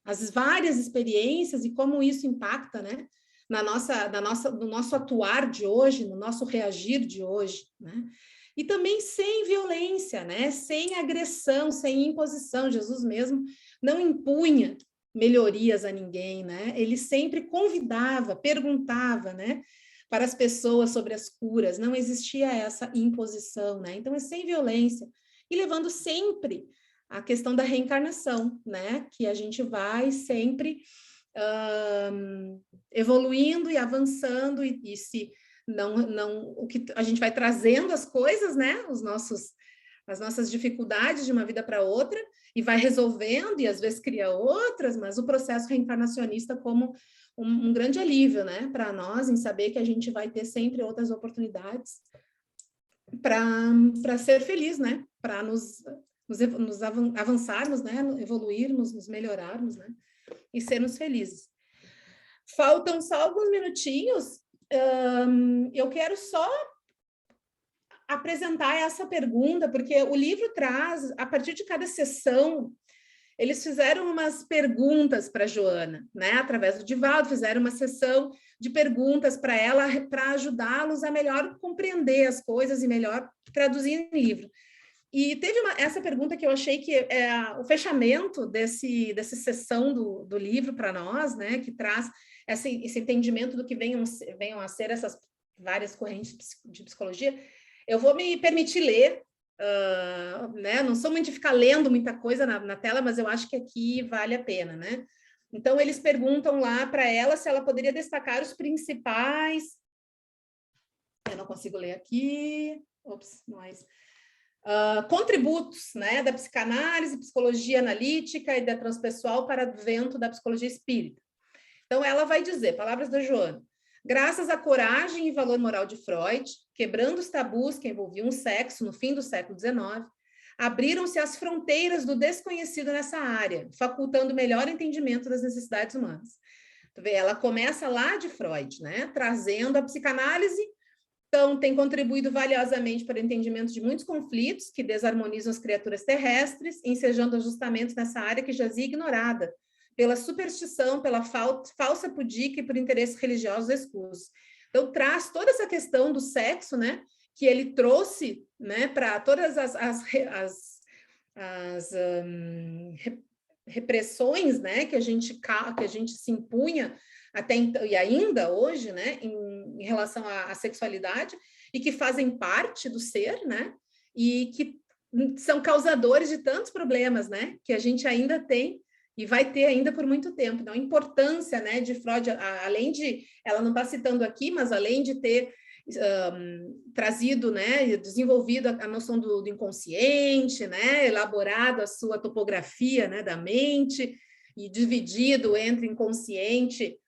as várias experiências e como isso impacta, né, no nosso atuar de hoje, no nosso reagir de hoje, né? E também sem violência, né? Sem agressão, sem imposição. Jesus mesmo não impunha melhorias a ninguém, né? Ele sempre convidava, perguntava, né, para as pessoas sobre as curas. Não existia essa imposição, né? Então é sem violência e levando sempre a questão da reencarnação, né? Que a gente vai sempre evoluindo e avançando e se não o que a gente vai trazendo as coisas, né, as nossas dificuldades de uma vida para outra e vai resolvendo e às vezes cria outras, mas o processo reencarnacionista como um grande alívio, né, para nós em saber que a gente vai ter sempre outras oportunidades para ser feliz, né, para nos avançarmos, né, evoluirmos, nos melhorarmos, né, e sermos felizes. Faltam só alguns minutinhos. Eu quero só apresentar essa pergunta, porque o livro traz, a partir de cada sessão, eles fizeram umas perguntas para a Joana, né? Através do Divaldo, fizeram uma sessão de perguntas para ela, para ajudá-los a melhor compreender as coisas e melhor traduzir em livro. E teve essa pergunta que eu achei que é o fechamento dessa sessão do livro para nós, né? Que traz esse entendimento do que venham a ser essas várias correntes de psicologia. Eu vou me permitir ler, né? Não sou muito de ficar lendo muita coisa na tela, mas eu acho que aqui vale a pena, né? Então, eles perguntam lá para ela se ela poderia destacar os principais... Eu não consigo ler aqui. Ops, nós... contributos, né, da psicanálise, psicologia analítica e da transpessoal para o advento da psicologia espírita. Então, ela vai dizer, palavras da Joana, graças à coragem e valor moral de Freud, quebrando os tabus que envolviam o sexo no fim do século XIX, abriram-se as fronteiras do desconhecido nessa área, facultando melhor entendimento das necessidades humanas. Ela começa lá de Freud, né, trazendo a psicanálise. Então, tem contribuído valiosamente para o entendimento de muitos conflitos que desarmonizam as criaturas terrestres, ensejando ajustamentos nessa área que jazia ignorada, pela superstição, pela falsa pudica e por interesses religiosos escusos. Então, traz toda essa questão do sexo, né, que ele trouxe, né, para todas as repressões, né, que a gente se impunha até então, e ainda hoje, né, em relação à sexualidade, e que fazem parte do ser, né, e que são causadores de tantos problemas, né, que a gente ainda tem e vai ter ainda por muito tempo. Então, a importância, né, de Freud, além de, ela não está citando aqui, mas além de ter trazido, né, desenvolvido a noção do inconsciente, né, elaborado a sua topografia, né, da mente, e dividido entre inconsciente,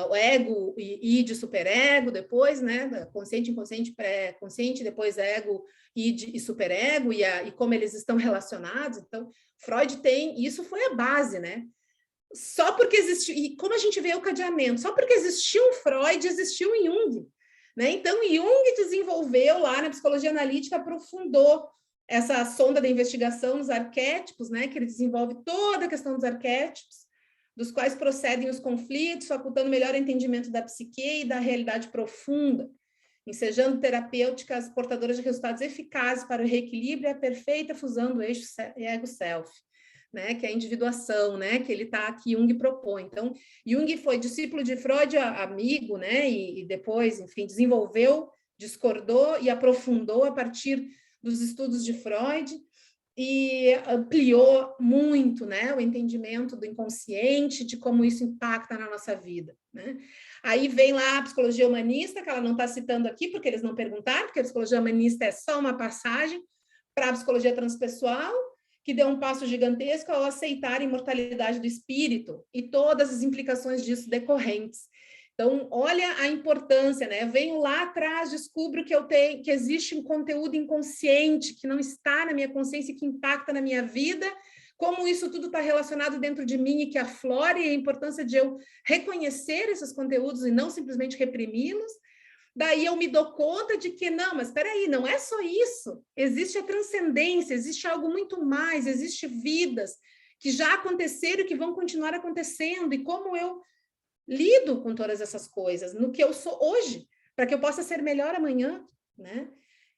o ego e id, superego, depois, né, consciente, inconsciente, pré-consciente, depois ego, id e superego, e como eles estão relacionados. Então, Freud tem, isso foi a base, né? Só porque existiu, e como a gente vê o cadeamento, só porque existiu um Freud, existiu um Jung, né? Então, Jung desenvolveu lá na psicologia analítica, aprofundou essa sonda da investigação nos arquétipos, né? Que ele desenvolve toda a questão dos arquétipos, dos quais procedem os conflitos, facultando melhor entendimento da psique e da realidade profunda, ensejando terapêuticas portadoras de resultados eficazes para o reequilíbrio e a perfeita fusão do eixo ego-self, né, que é a individuação, né, que Jung propõe. Então, Jung foi discípulo de Freud, amigo, né, e depois, enfim, desenvolveu, discordou e aprofundou a partir dos estudos de Freud, e ampliou muito, né, o entendimento do inconsciente, de como isso impacta na nossa vida, né? Aí vem lá a psicologia humanista, que ela não está citando aqui, porque eles não perguntaram, porque a psicologia humanista é só uma passagem para a psicologia transpessoal, que deu um passo gigantesco ao aceitar a imortalidade do espírito e todas as implicações disso decorrentes. Então, olha a importância, né? Eu venho lá atrás, descubro que existe um conteúdo inconsciente que não está na minha consciência e que impacta na minha vida, como isso tudo está relacionado dentro de mim e que aflora, e a importância de eu reconhecer esses conteúdos e não simplesmente reprimi-los. Daí eu me dou conta de que, não, mas espera aí, não é só isso. Existe a transcendência, existe algo muito mais, existe vidas que já aconteceram e que vão continuar acontecendo, e como eu lido com todas essas coisas, no que eu sou hoje, para que eu possa ser melhor amanhã, né?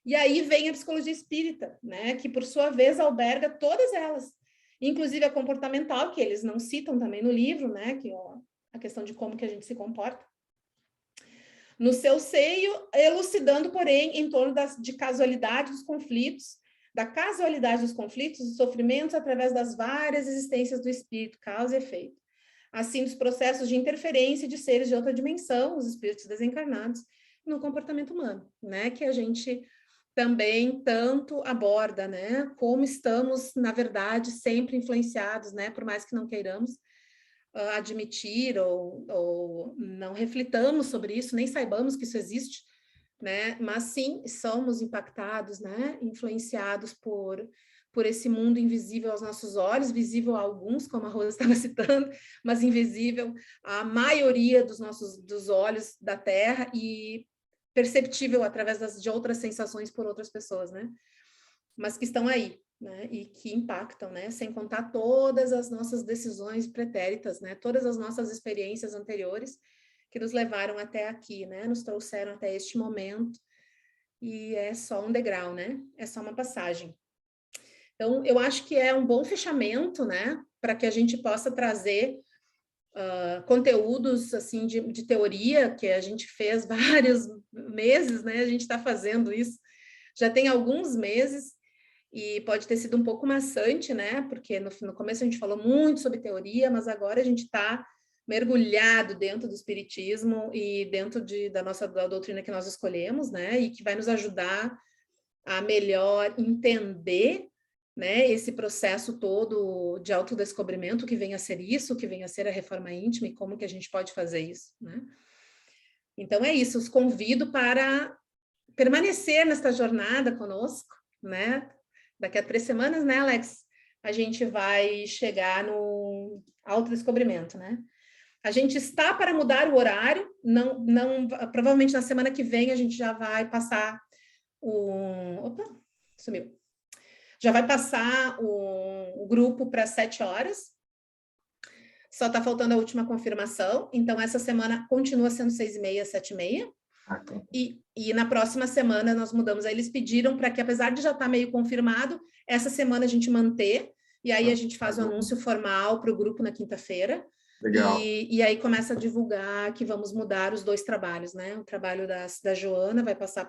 E aí vem a psicologia espírita, né? Que, por sua vez, alberga todas elas, inclusive a comportamental, que eles não citam também no livro, né? Que a questão de como que a gente se comporta. No seu seio, elucidando, porém, em torno de casualidade dos conflitos, da casualidade dos conflitos, dos sofrimentos, através das várias existências do espírito, causa e efeito. Assim, dos processos de interferência de seres de outra dimensão, os espíritos desencarnados, no comportamento humano, né? Que a gente também tanto aborda, né? Como estamos, na verdade, sempre influenciados, né? Por mais que não queiramos admitir ou não reflitamos sobre isso, nem saibamos que isso existe, né? Mas sim, somos impactados, né? Influenciados por esse mundo invisível aos nossos olhos, visível a alguns, como a Rosa estava citando, mas invisível à maioria dos olhos da Terra e perceptível através de outras sensações por outras pessoas, né? Mas que estão aí, né? E que impactam, né? Sem contar todas as nossas decisões pretéritas, né? Todas as nossas experiências anteriores que nos levaram até aqui, né? Nos trouxeram até este momento, e é só um degrau, né? É só uma passagem. Então, eu acho que é um bom fechamento, né, para que a gente possa trazer conteúdos, assim, de teoria, que a gente fez vários meses, né, a gente está fazendo isso, já tem alguns meses, e pode ter sido um pouco maçante, né, porque no começo a gente falou muito sobre teoria, mas agora a gente está mergulhado dentro do espiritismo e dentro da doutrina que nós escolhemos, né, e que vai nos ajudar a melhor entender, né, esse processo todo de autodescobrimento, que venha a ser isso, que venha a ser a reforma íntima e como que a gente pode fazer isso, né? Então é isso, os convido para permanecer nesta jornada conosco, né? Daqui a 3 semanas, né, Alex? A gente vai chegar no autodescobrimento, né? A gente está para mudar o horário, provavelmente na semana que vem a gente já vai passar opa, sumiu. Já vai passar o grupo para 7 horas. Só está faltando a última confirmação. Então, essa semana continua sendo 6h30, 7h30. E na próxima semana nós mudamos. Aí eles pediram para que, apesar de já estar meio confirmado, essa semana a gente manter. E aí a gente faz o anúncio formal para o grupo na quinta-feira. Legal. E aí começa a divulgar que vamos mudar os 2 trabalhos, né? O trabalho da Joana vai passar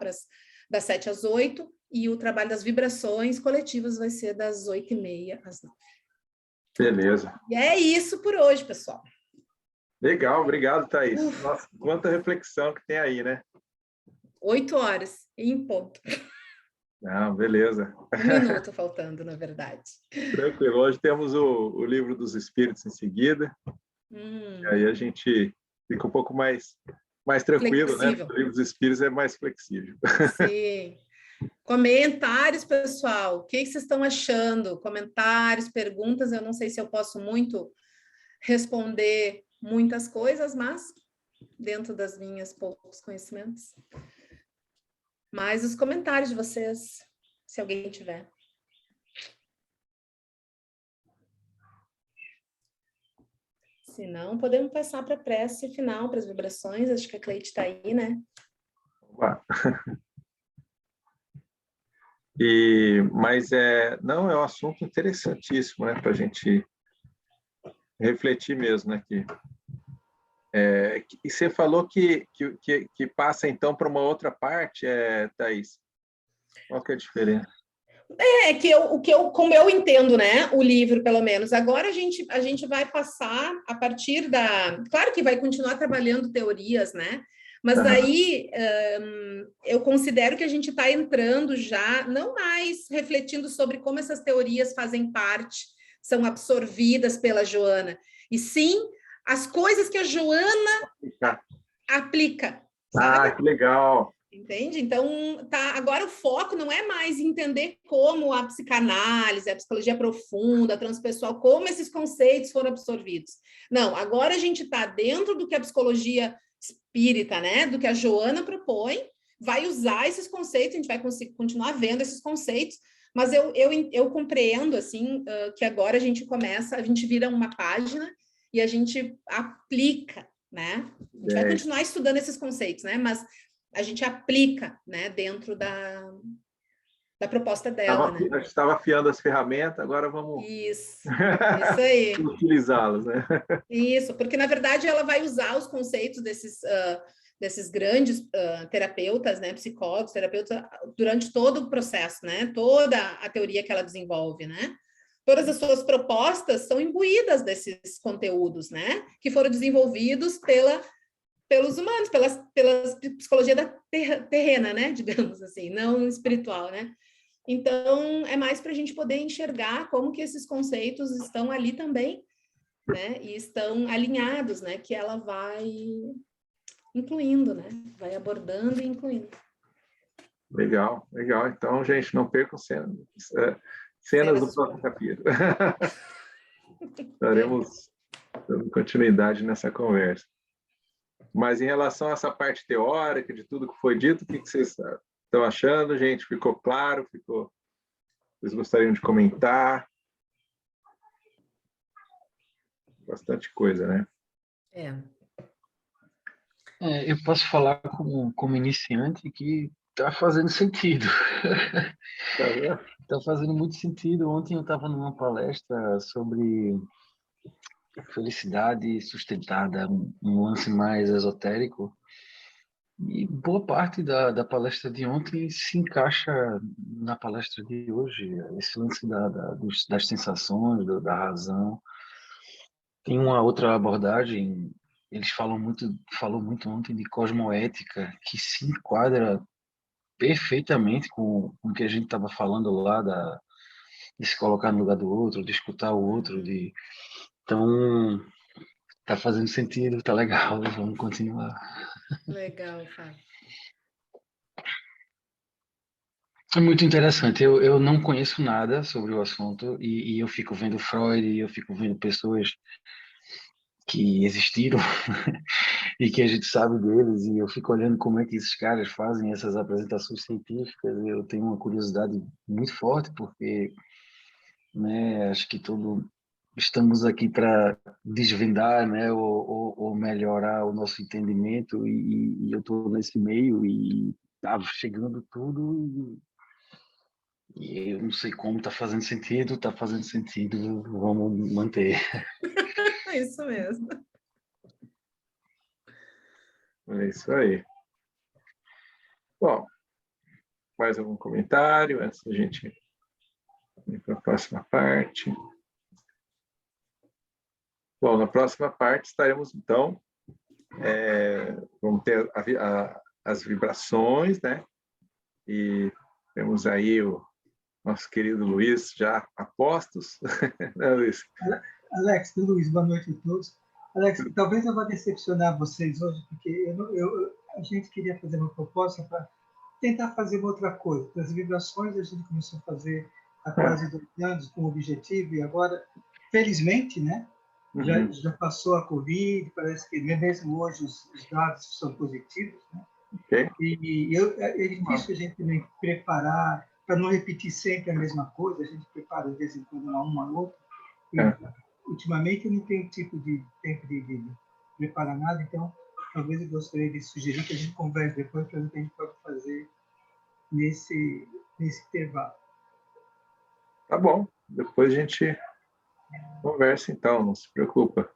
das 7 às 8, e o trabalho das vibrações coletivas vai ser das 8h30 às 9. Beleza. E é isso por hoje, pessoal. Legal, obrigado, Thaís. Nossa, quanta reflexão que tem aí, né? 8 horas, em ponto. Não, beleza. 1 minuto faltando, na verdade. Tranquilo. Hoje temos o Livro dos Espíritos em seguida. E aí a gente fica um pouco mais tranquilo, flexível, né? O Livro dos Espíritos é mais flexível. Sim. Comentários, pessoal. O que vocês estão achando? Comentários, perguntas. Eu não sei se eu posso muito responder muitas coisas, mas dentro das minhas poucos conhecimentos. Mas os comentários de vocês, se alguém tiver. Se não, podemos passar para a prece final, para as vibrações. Acho que a Cleide está aí, né? Opa. Mas é um assunto interessantíssimo, né, para a gente refletir mesmo, né? E você falou que passa então para uma outra parte, Thaís. Qual que é a diferença? Como eu entendo, né, o livro, pelo menos, agora a gente vai passar a partir claro que vai continuar trabalhando teorias, né, mas aí eu considero que a gente está entrando já, não mais refletindo sobre como essas teorias fazem parte, são absorvidas pela Joana, e sim as coisas que a Joana aplica. Sabe? Que legal! Entende? Então, agora o foco não é mais entender como a psicanálise, a psicologia profunda, a transpessoal, como esses conceitos foram absorvidos. Não, agora a gente está dentro do que a psicologia espírita, né, do que a Joana propõe, vai usar esses conceitos, a gente vai continuar vendo esses conceitos, mas eu compreendo, assim, que agora a gente vira uma página e a gente aplica, né? A gente vai continuar estudando esses conceitos, né? Mas a gente aplica, né, dentro da proposta dela, né? A gente estava afiando as ferramentas, agora vamos... Isso aí. Utilizá-las, né? Isso, porque, na verdade, ela vai usar os conceitos desses grandes terapeutas, né, psicólogos, terapeutas, durante todo o processo, né? Toda a teoria que ela desenvolve, né? Todas as suas propostas são imbuídas desses conteúdos, né? Que foram desenvolvidos pelos humanos, pela psicologia terrena, né? Digamos assim, não espiritual, né? Então, é mais para a gente poder enxergar como que esses conceitos estão ali também, né? E estão alinhados, né? Que ela vai incluindo, né? Vai abordando e incluindo. Legal, legal. Então, gente, não percam cenas do próximo capítulo. Daremos continuidade nessa conversa. Mas em relação a essa parte teórica de tudo que foi dito, o que vocês estão achando, gente? Ficou claro? Vocês gostariam de comentar? Bastante coisa, né? Eu posso falar como iniciante que está fazendo sentido. Está fazendo muito sentido. Ontem eu estava numa palestra sobre felicidade sustentada, um lance mais esotérico, e boa parte da palestra de ontem se encaixa na palestra de hoje. Esse lance das sensações, da razão. Tem uma outra abordagem, eles falou muito ontem de cosmoética, que se enquadra perfeitamente com o que a gente estava falando lá, de se colocar no lugar do outro, de escutar o outro, Então, tá fazendo sentido, tá legal, vamos continuar. Legal, Fábio. É muito interessante. Eu não conheço nada sobre o assunto e eu fico vendo Freud, e eu fico vendo pessoas que existiram e que a gente sabe deles, e eu fico olhando como é que esses caras fazem essas apresentações científicas. Eu tenho uma curiosidade muito forte, porque, né, acho que estamos aqui para desvendar, né, ou melhorar o nosso entendimento, e eu estou nesse meio e tá chegando tudo. E eu não sei como está fazendo sentido, vamos manter. Isso mesmo. É isso aí. Bom, mais algum comentário antes da gente ir para a próxima parte? Bom, na próxima parte estaremos, então, vamos ter as vibrações, né? E temos aí o nosso querido Luiz já a postos, né, Luiz? Alex, Luiz, boa noite a todos. Alex, talvez eu vá decepcionar vocês hoje, porque a gente queria fazer uma proposta para tentar fazer uma outra coisa. As vibrações a gente começou a fazer há quase 2 anos com o objetivo, e agora, felizmente, né, já passou a Covid, parece que mesmo hoje os dados são positivos, né? Okay. E é difícil a gente também preparar, para não repetir sempre a mesma coisa, a gente prepara de vez em quando uma a outra. Ultimamente eu não tenho tempo de preparar nada, então talvez eu gostaria de sugerir que a gente converse depois para ver o que a gente pode fazer nesse intervalo. Tá bom, depois a gente conversa então, não se preocupa.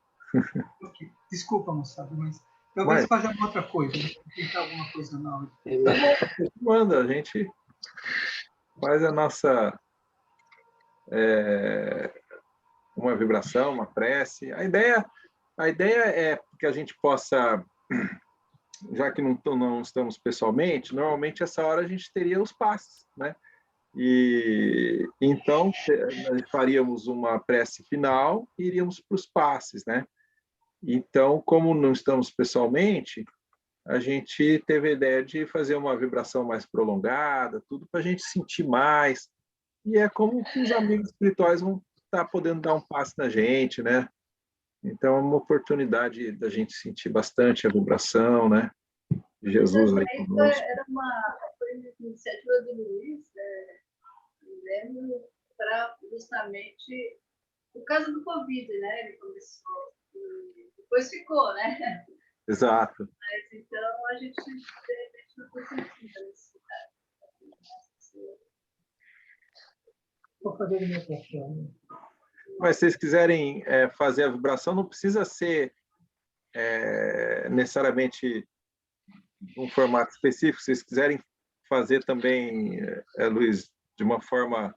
Okay. Desculpa, moçada, mas talvez fazer uma outra coisa, tentar alguma coisa nova. Manda, a gente faz a nossa uma vibração, uma prece. A ideia é que a gente possa, já que não estamos pessoalmente, normalmente essa hora a gente teria os passes, né? E então nós faríamos uma prece final e iríamos para os passes, né? Então, como não estamos pessoalmente, a gente teve a ideia de fazer uma vibração mais prolongada, tudo para a gente sentir mais. E é como que os amigos espirituais vão estar podendo dar um passe na gente, né? Então, é uma oportunidade da gente sentir bastante a vibração, né? De Jesus aí conosco. Era uma iniciativa do Luiz, para justamente por causa do Covid, né? Ele começou e depois ficou, né? Exato. Mas então a gente de repente não foi sentindo a necessidade. Vou fazer o meu papel. Mas se vocês quiserem fazer a vibração, não precisa ser necessariamente um formato específico. Se vocês quiserem fazer também, Luiz, de uma forma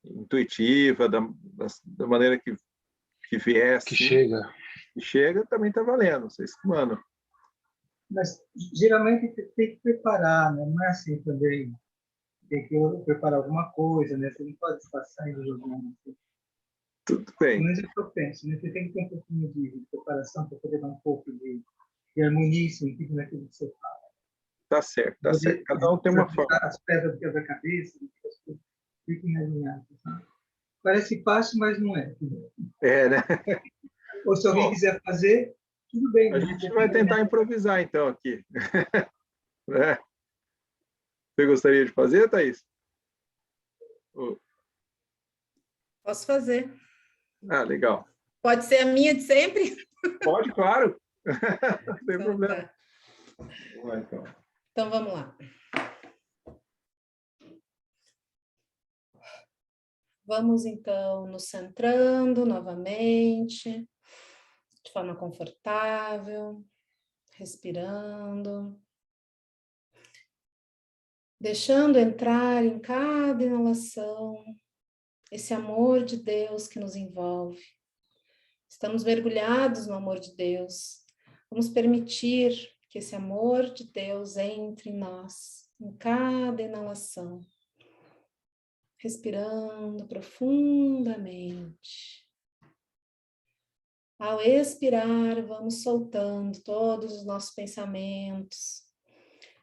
intuitiva, da maneira que vier, que chega, também está valendo. Vocês que mandam. Mas geralmente tem que preparar, né? Não é assim também. Tem que preparar alguma coisa, né? Você não pode estar saindo jogando. Assim. Tudo bem. Mas é o que eu penso, né? Você tem que ter um pouquinho de preparação para poder dar um pouco de harmonia e sentido naquilo que você fala. Tá certo, tá certo. Cada um tem uma forma. As pedras do quebra-cabeça, as coisas fiquem alinhadas. Né? Parece fácil, mas não é. Né? Ou se alguém quiser fazer, tudo bem. A gente vai tentar improvisar, então, aqui. Né? Você gostaria de fazer, Thaís? Posso fazer. Ah, legal. Pode ser a minha de sempre? Pode, claro. Não tem problema. Tá. Vamos lá, então. Então, vamos lá. Vamos, então, nos centrando novamente, de forma confortável, respirando, deixando entrar em cada inalação esse amor de Deus que nos envolve. Estamos mergulhados no amor de Deus. Vamos permitir que esse amor de Deus entre em nós, em cada inalação, respirando profundamente. Ao expirar, vamos soltando todos os nossos pensamentos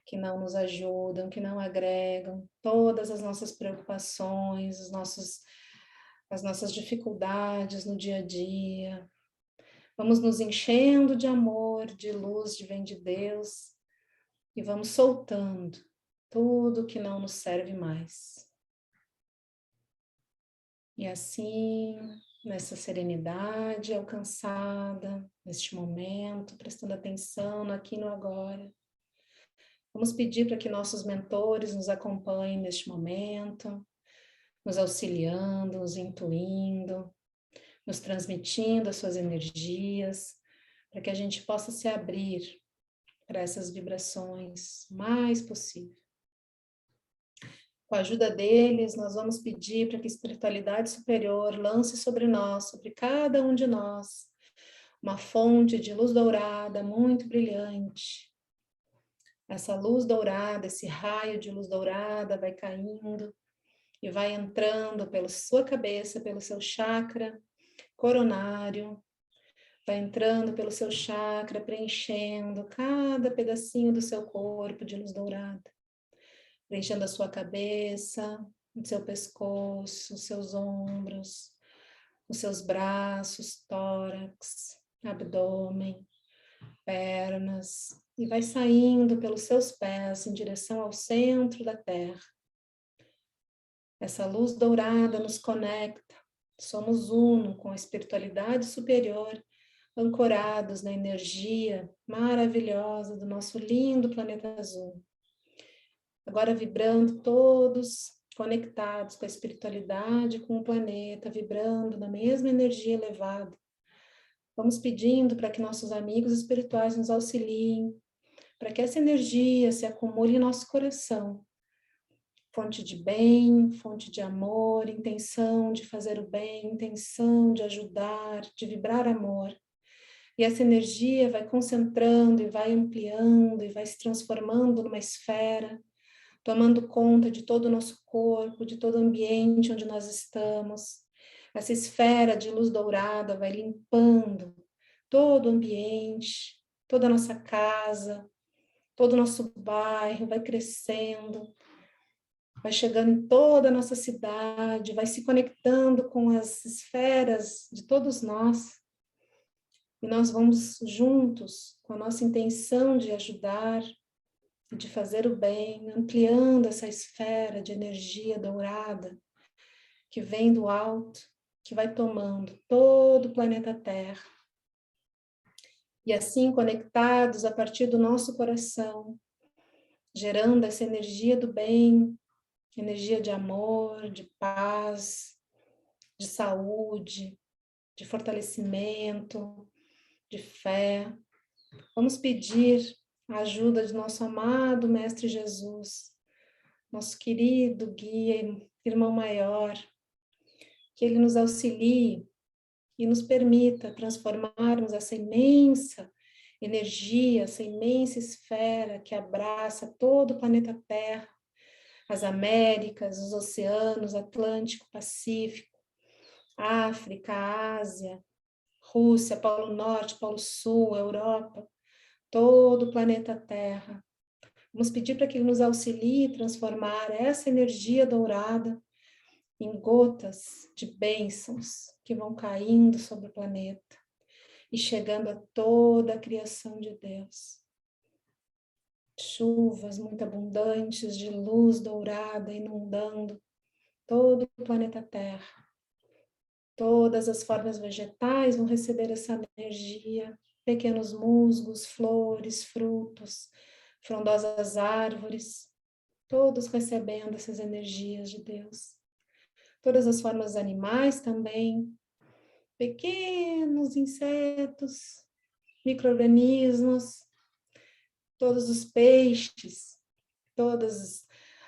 que não nos ajudam, que não agregam, todas as nossas preocupações, as nossas dificuldades no dia a dia. Vamos nos enchendo de amor, de luz, de vem de Deus, e vamos soltando tudo que não nos serve mais. E assim, nessa serenidade alcançada, neste momento, prestando atenção no aqui e no agora, vamos pedir para que nossos mentores nos acompanhem neste momento, nos auxiliando, nos intuindo, nos transmitindo as suas energias, para que a gente possa se abrir para essas vibrações o mais possível. Com a ajuda deles, nós vamos pedir para que a espiritualidade superior lance sobre nós, sobre cada um de nós, uma fonte de luz dourada muito brilhante. Essa luz dourada, esse raio de luz dourada vai caindo e vai entrando pela sua cabeça, pelo seu chakra coronário, vai entrando pelo seu chakra, preenchendo cada pedacinho do seu corpo de luz dourada, preenchendo a sua cabeça, o seu pescoço, os seus ombros, os seus braços, tórax, abdômen, pernas, e vai saindo pelos seus pés em direção ao centro da Terra. Essa luz dourada nos conecta, somos uno com a espiritualidade superior, ancorados na energia maravilhosa do nosso lindo planeta azul. Agora vibrando todos conectados com a espiritualidade, com o planeta, vibrando na mesma energia elevada. Vamos pedindo para que nossos amigos espirituais nos auxiliem, para que essa energia se acumule em nosso coração. Fonte de bem, fonte de amor, intenção de fazer o bem, intenção de ajudar, de vibrar amor. E essa energia vai concentrando e vai ampliando e vai se transformando numa esfera, tomando conta de todo o nosso corpo, de todo o ambiente onde nós estamos. Essa esfera de luz dourada vai limpando todo o ambiente, toda a nossa casa, todo o nosso bairro, vai crescendo, vai chegando em toda a nossa cidade, vai se conectando com as esferas de todos nós. E nós vamos juntos, com a nossa intenção de ajudar, de fazer o bem, ampliando essa esfera de energia dourada que vem do alto, que vai tomando todo o planeta Terra. E assim, conectados a partir do nosso coração, gerando essa energia do bem, energia de amor, de paz, de saúde, de fortalecimento, de fé. Vamos pedir a ajuda de nosso amado Mestre Jesus, nosso querido guia, irmão maior, que ele nos auxilie e nos permita transformarmos essa imensa energia, essa imensa esfera que abraça todo o planeta Terra, as Américas, os oceanos, Atlântico, Pacífico, África, Ásia, Rússia, Polo Norte, Polo Sul, Europa, todo o planeta Terra. Vamos pedir para que ele nos auxilie a transformar essa energia dourada em gotas de bênçãos que vão caindo sobre o planeta e chegando a toda a criação de Deus. Chuvas muito abundantes de luz dourada inundando todo o planeta Terra. Todas as formas vegetais vão receber essa energia, pequenos musgos, flores, frutos, frondosas árvores, todos recebendo essas energias de Deus. Todas as formas animais também, pequenos insetos, micro-organismos, todos os peixes, todos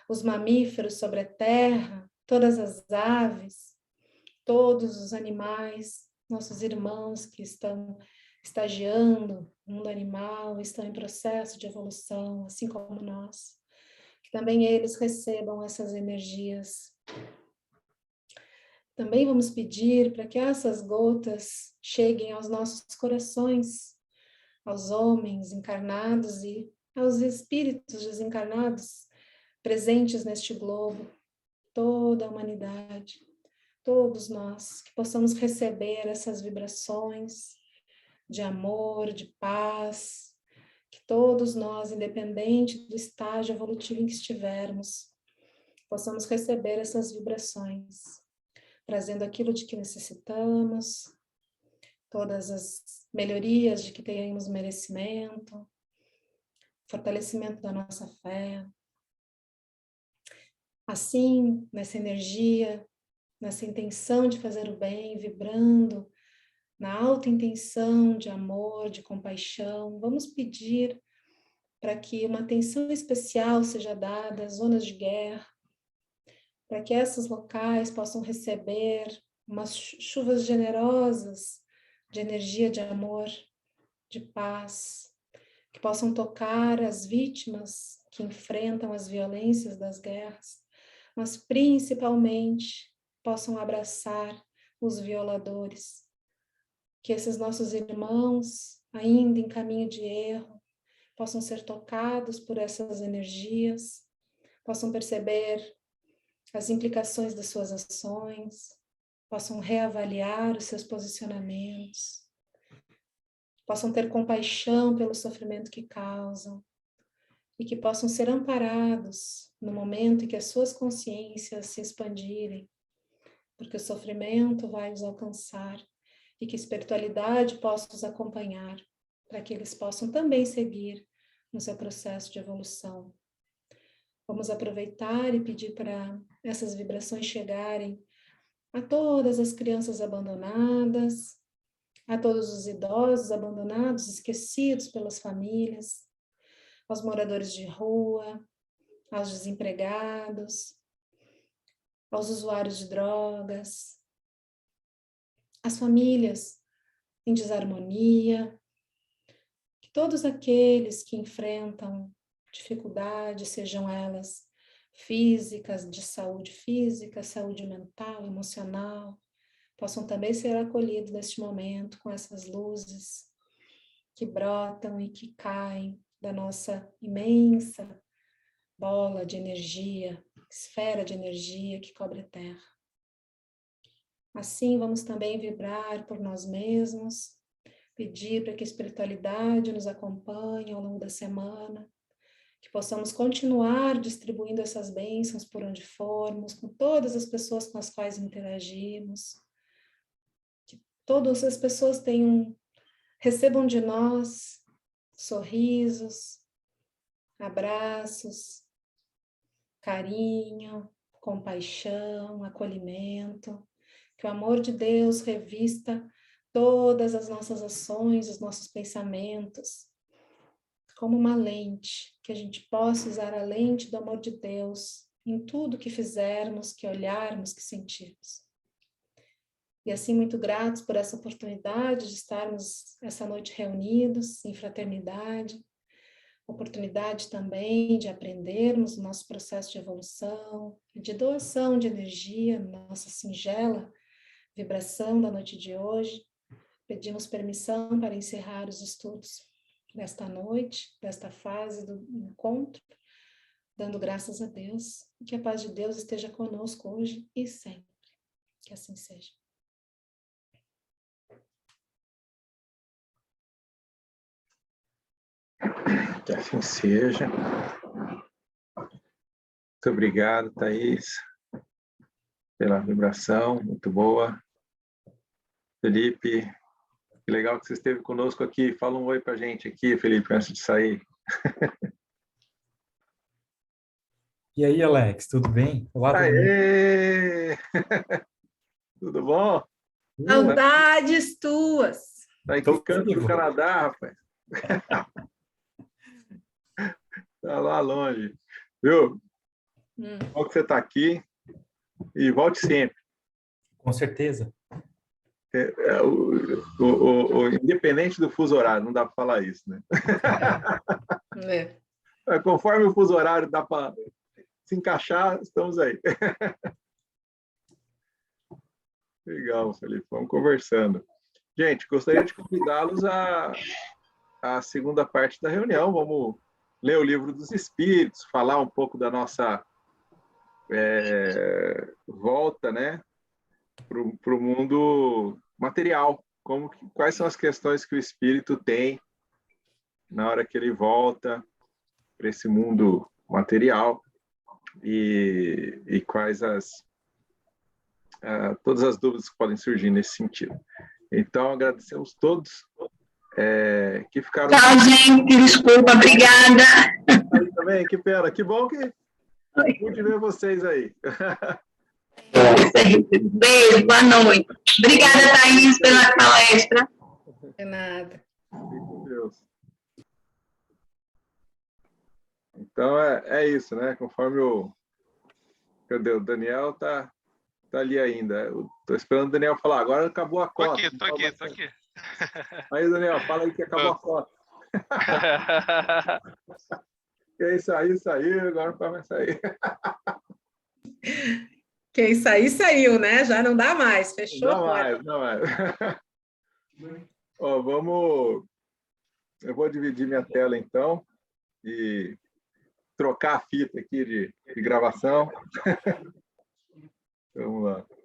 os mamíferos sobre a terra, todas as aves, todos os animais, nossos irmãos que estão estagiando no mundo animal, estão em processo de evolução, assim como nós. Que também eles recebam essas energias. Também vamos pedir para que essas gotas cheguem aos nossos corações, aos homens encarnados e aos espíritos desencarnados presentes neste globo, toda a humanidade, todos nós, que possamos receber essas vibrações de amor, de paz, que todos nós, independente do estágio evolutivo em que estivermos, possamos receber essas vibrações, trazendo aquilo de que necessitamos, todas as melhorias de que tenhamos merecimento, fortalecimento da nossa fé. Assim, nessa energia, nessa intenção de fazer o bem, vibrando na alta intenção de amor, de compaixão, vamos pedir para que uma atenção especial seja dada às zonas de guerra, para que esses locais possam receber umas chuvas generosas de energia de amor, de paz, que possam tocar as vítimas que enfrentam as violências das guerras, mas principalmente possam abraçar os violadores, que esses nossos irmãos, ainda em caminho de erro, possam ser tocados por essas energias, possam perceber as implicações das suas ações, possam reavaliar os seus posicionamentos, possam ter compaixão pelo sofrimento que causam e que possam ser amparados no momento em que as suas consciências se expandirem, porque o sofrimento vai os alcançar e que a espiritualidade possa os acompanhar, para que eles possam também seguir no seu processo de evolução. Vamos aproveitar e pedir para essas vibrações chegarem a todas as crianças abandonadas, a todos os idosos abandonados, esquecidos pelas famílias, aos moradores de rua, aos desempregados, aos usuários de drogas, às famílias em desarmonia, que todos aqueles que enfrentam dificuldades, sejam elas físicas, de saúde física, saúde mental, emocional, possam também ser acolhidos neste momento com essas luzes que brotam e que caem da nossa imensa bola de energia, esfera de energia que cobre a Terra. Assim, vamos também vibrar por nós mesmos, pedir para que a espiritualidade nos acompanhe ao longo da semana, que possamos continuar distribuindo essas bênçãos por onde formos, com todas as pessoas com as quais interagimos, que todas as pessoas recebam de nós sorrisos, abraços, carinho, compaixão, acolhimento, que o amor de Deus revista todas as nossas ações, os nossos pensamentos, como uma lente, que a gente possa usar a lente do amor de Deus em tudo que fizermos, que olharmos, que sentirmos. E assim, muito gratos por essa oportunidade de estarmos essa noite reunidos em fraternidade, oportunidade também de aprendermos o nosso processo de evolução, de doação de energia, nossa singela vibração da noite de hoje. Pedimos permissão para encerrar os estudos desta noite, desta fase do encontro, dando graças a Deus, e que a paz de Deus esteja conosco hoje e sempre. Que assim seja. Que assim seja. Muito obrigado, Thaís, pela vibração, muito boa. Felipe, que legal que você esteve conosco aqui. Fala um oi para a gente aqui, Felipe, antes de sair. E aí, Alex, tudo bem? Olá, Aê! Tudo bom? Saudades tuas! Tá em que canto do Canadá, rapaz? Tá lá longe. Viu? Bom que você está aqui e volte sempre. Com certeza. Independente do fuso horário, não dá para falar isso, né? É. Conforme o fuso horário dá para se encaixar, estamos aí. Legal, Felipe, vamos conversando. Gente, gostaria de convidá-los à segunda parte da reunião. Vamos ler o Livro dos Espíritos, falar um pouco da nossa volta, né, para o mundo material. Quais são as questões que o espírito tem na hora que ele volta para esse mundo material e quais todas as dúvidas que podem surgir nesse sentido. Então, agradecemos todos que ficaram... Tchau, gente, desculpa, obrigada. Aí também, que pena, que bom que pude ver vocês aí. Beijo, boa noite. Obrigada, Thaís, pela palestra. De nada. Fique com Deus. Então, é isso, né? Conforme Cadê? O Daniel tá ali ainda. Estou esperando o Daniel falar. Agora acabou a cota. Tô aqui. Aí, Daniel, fala aí que acabou a cota. Quem saiu, agora não vai mais sair. Quem sair, saiu, né? Já não dá mais, fechou? Não mais. Ó, eu vou dividir minha tela, então, e trocar a fita aqui de gravação. Vamos lá.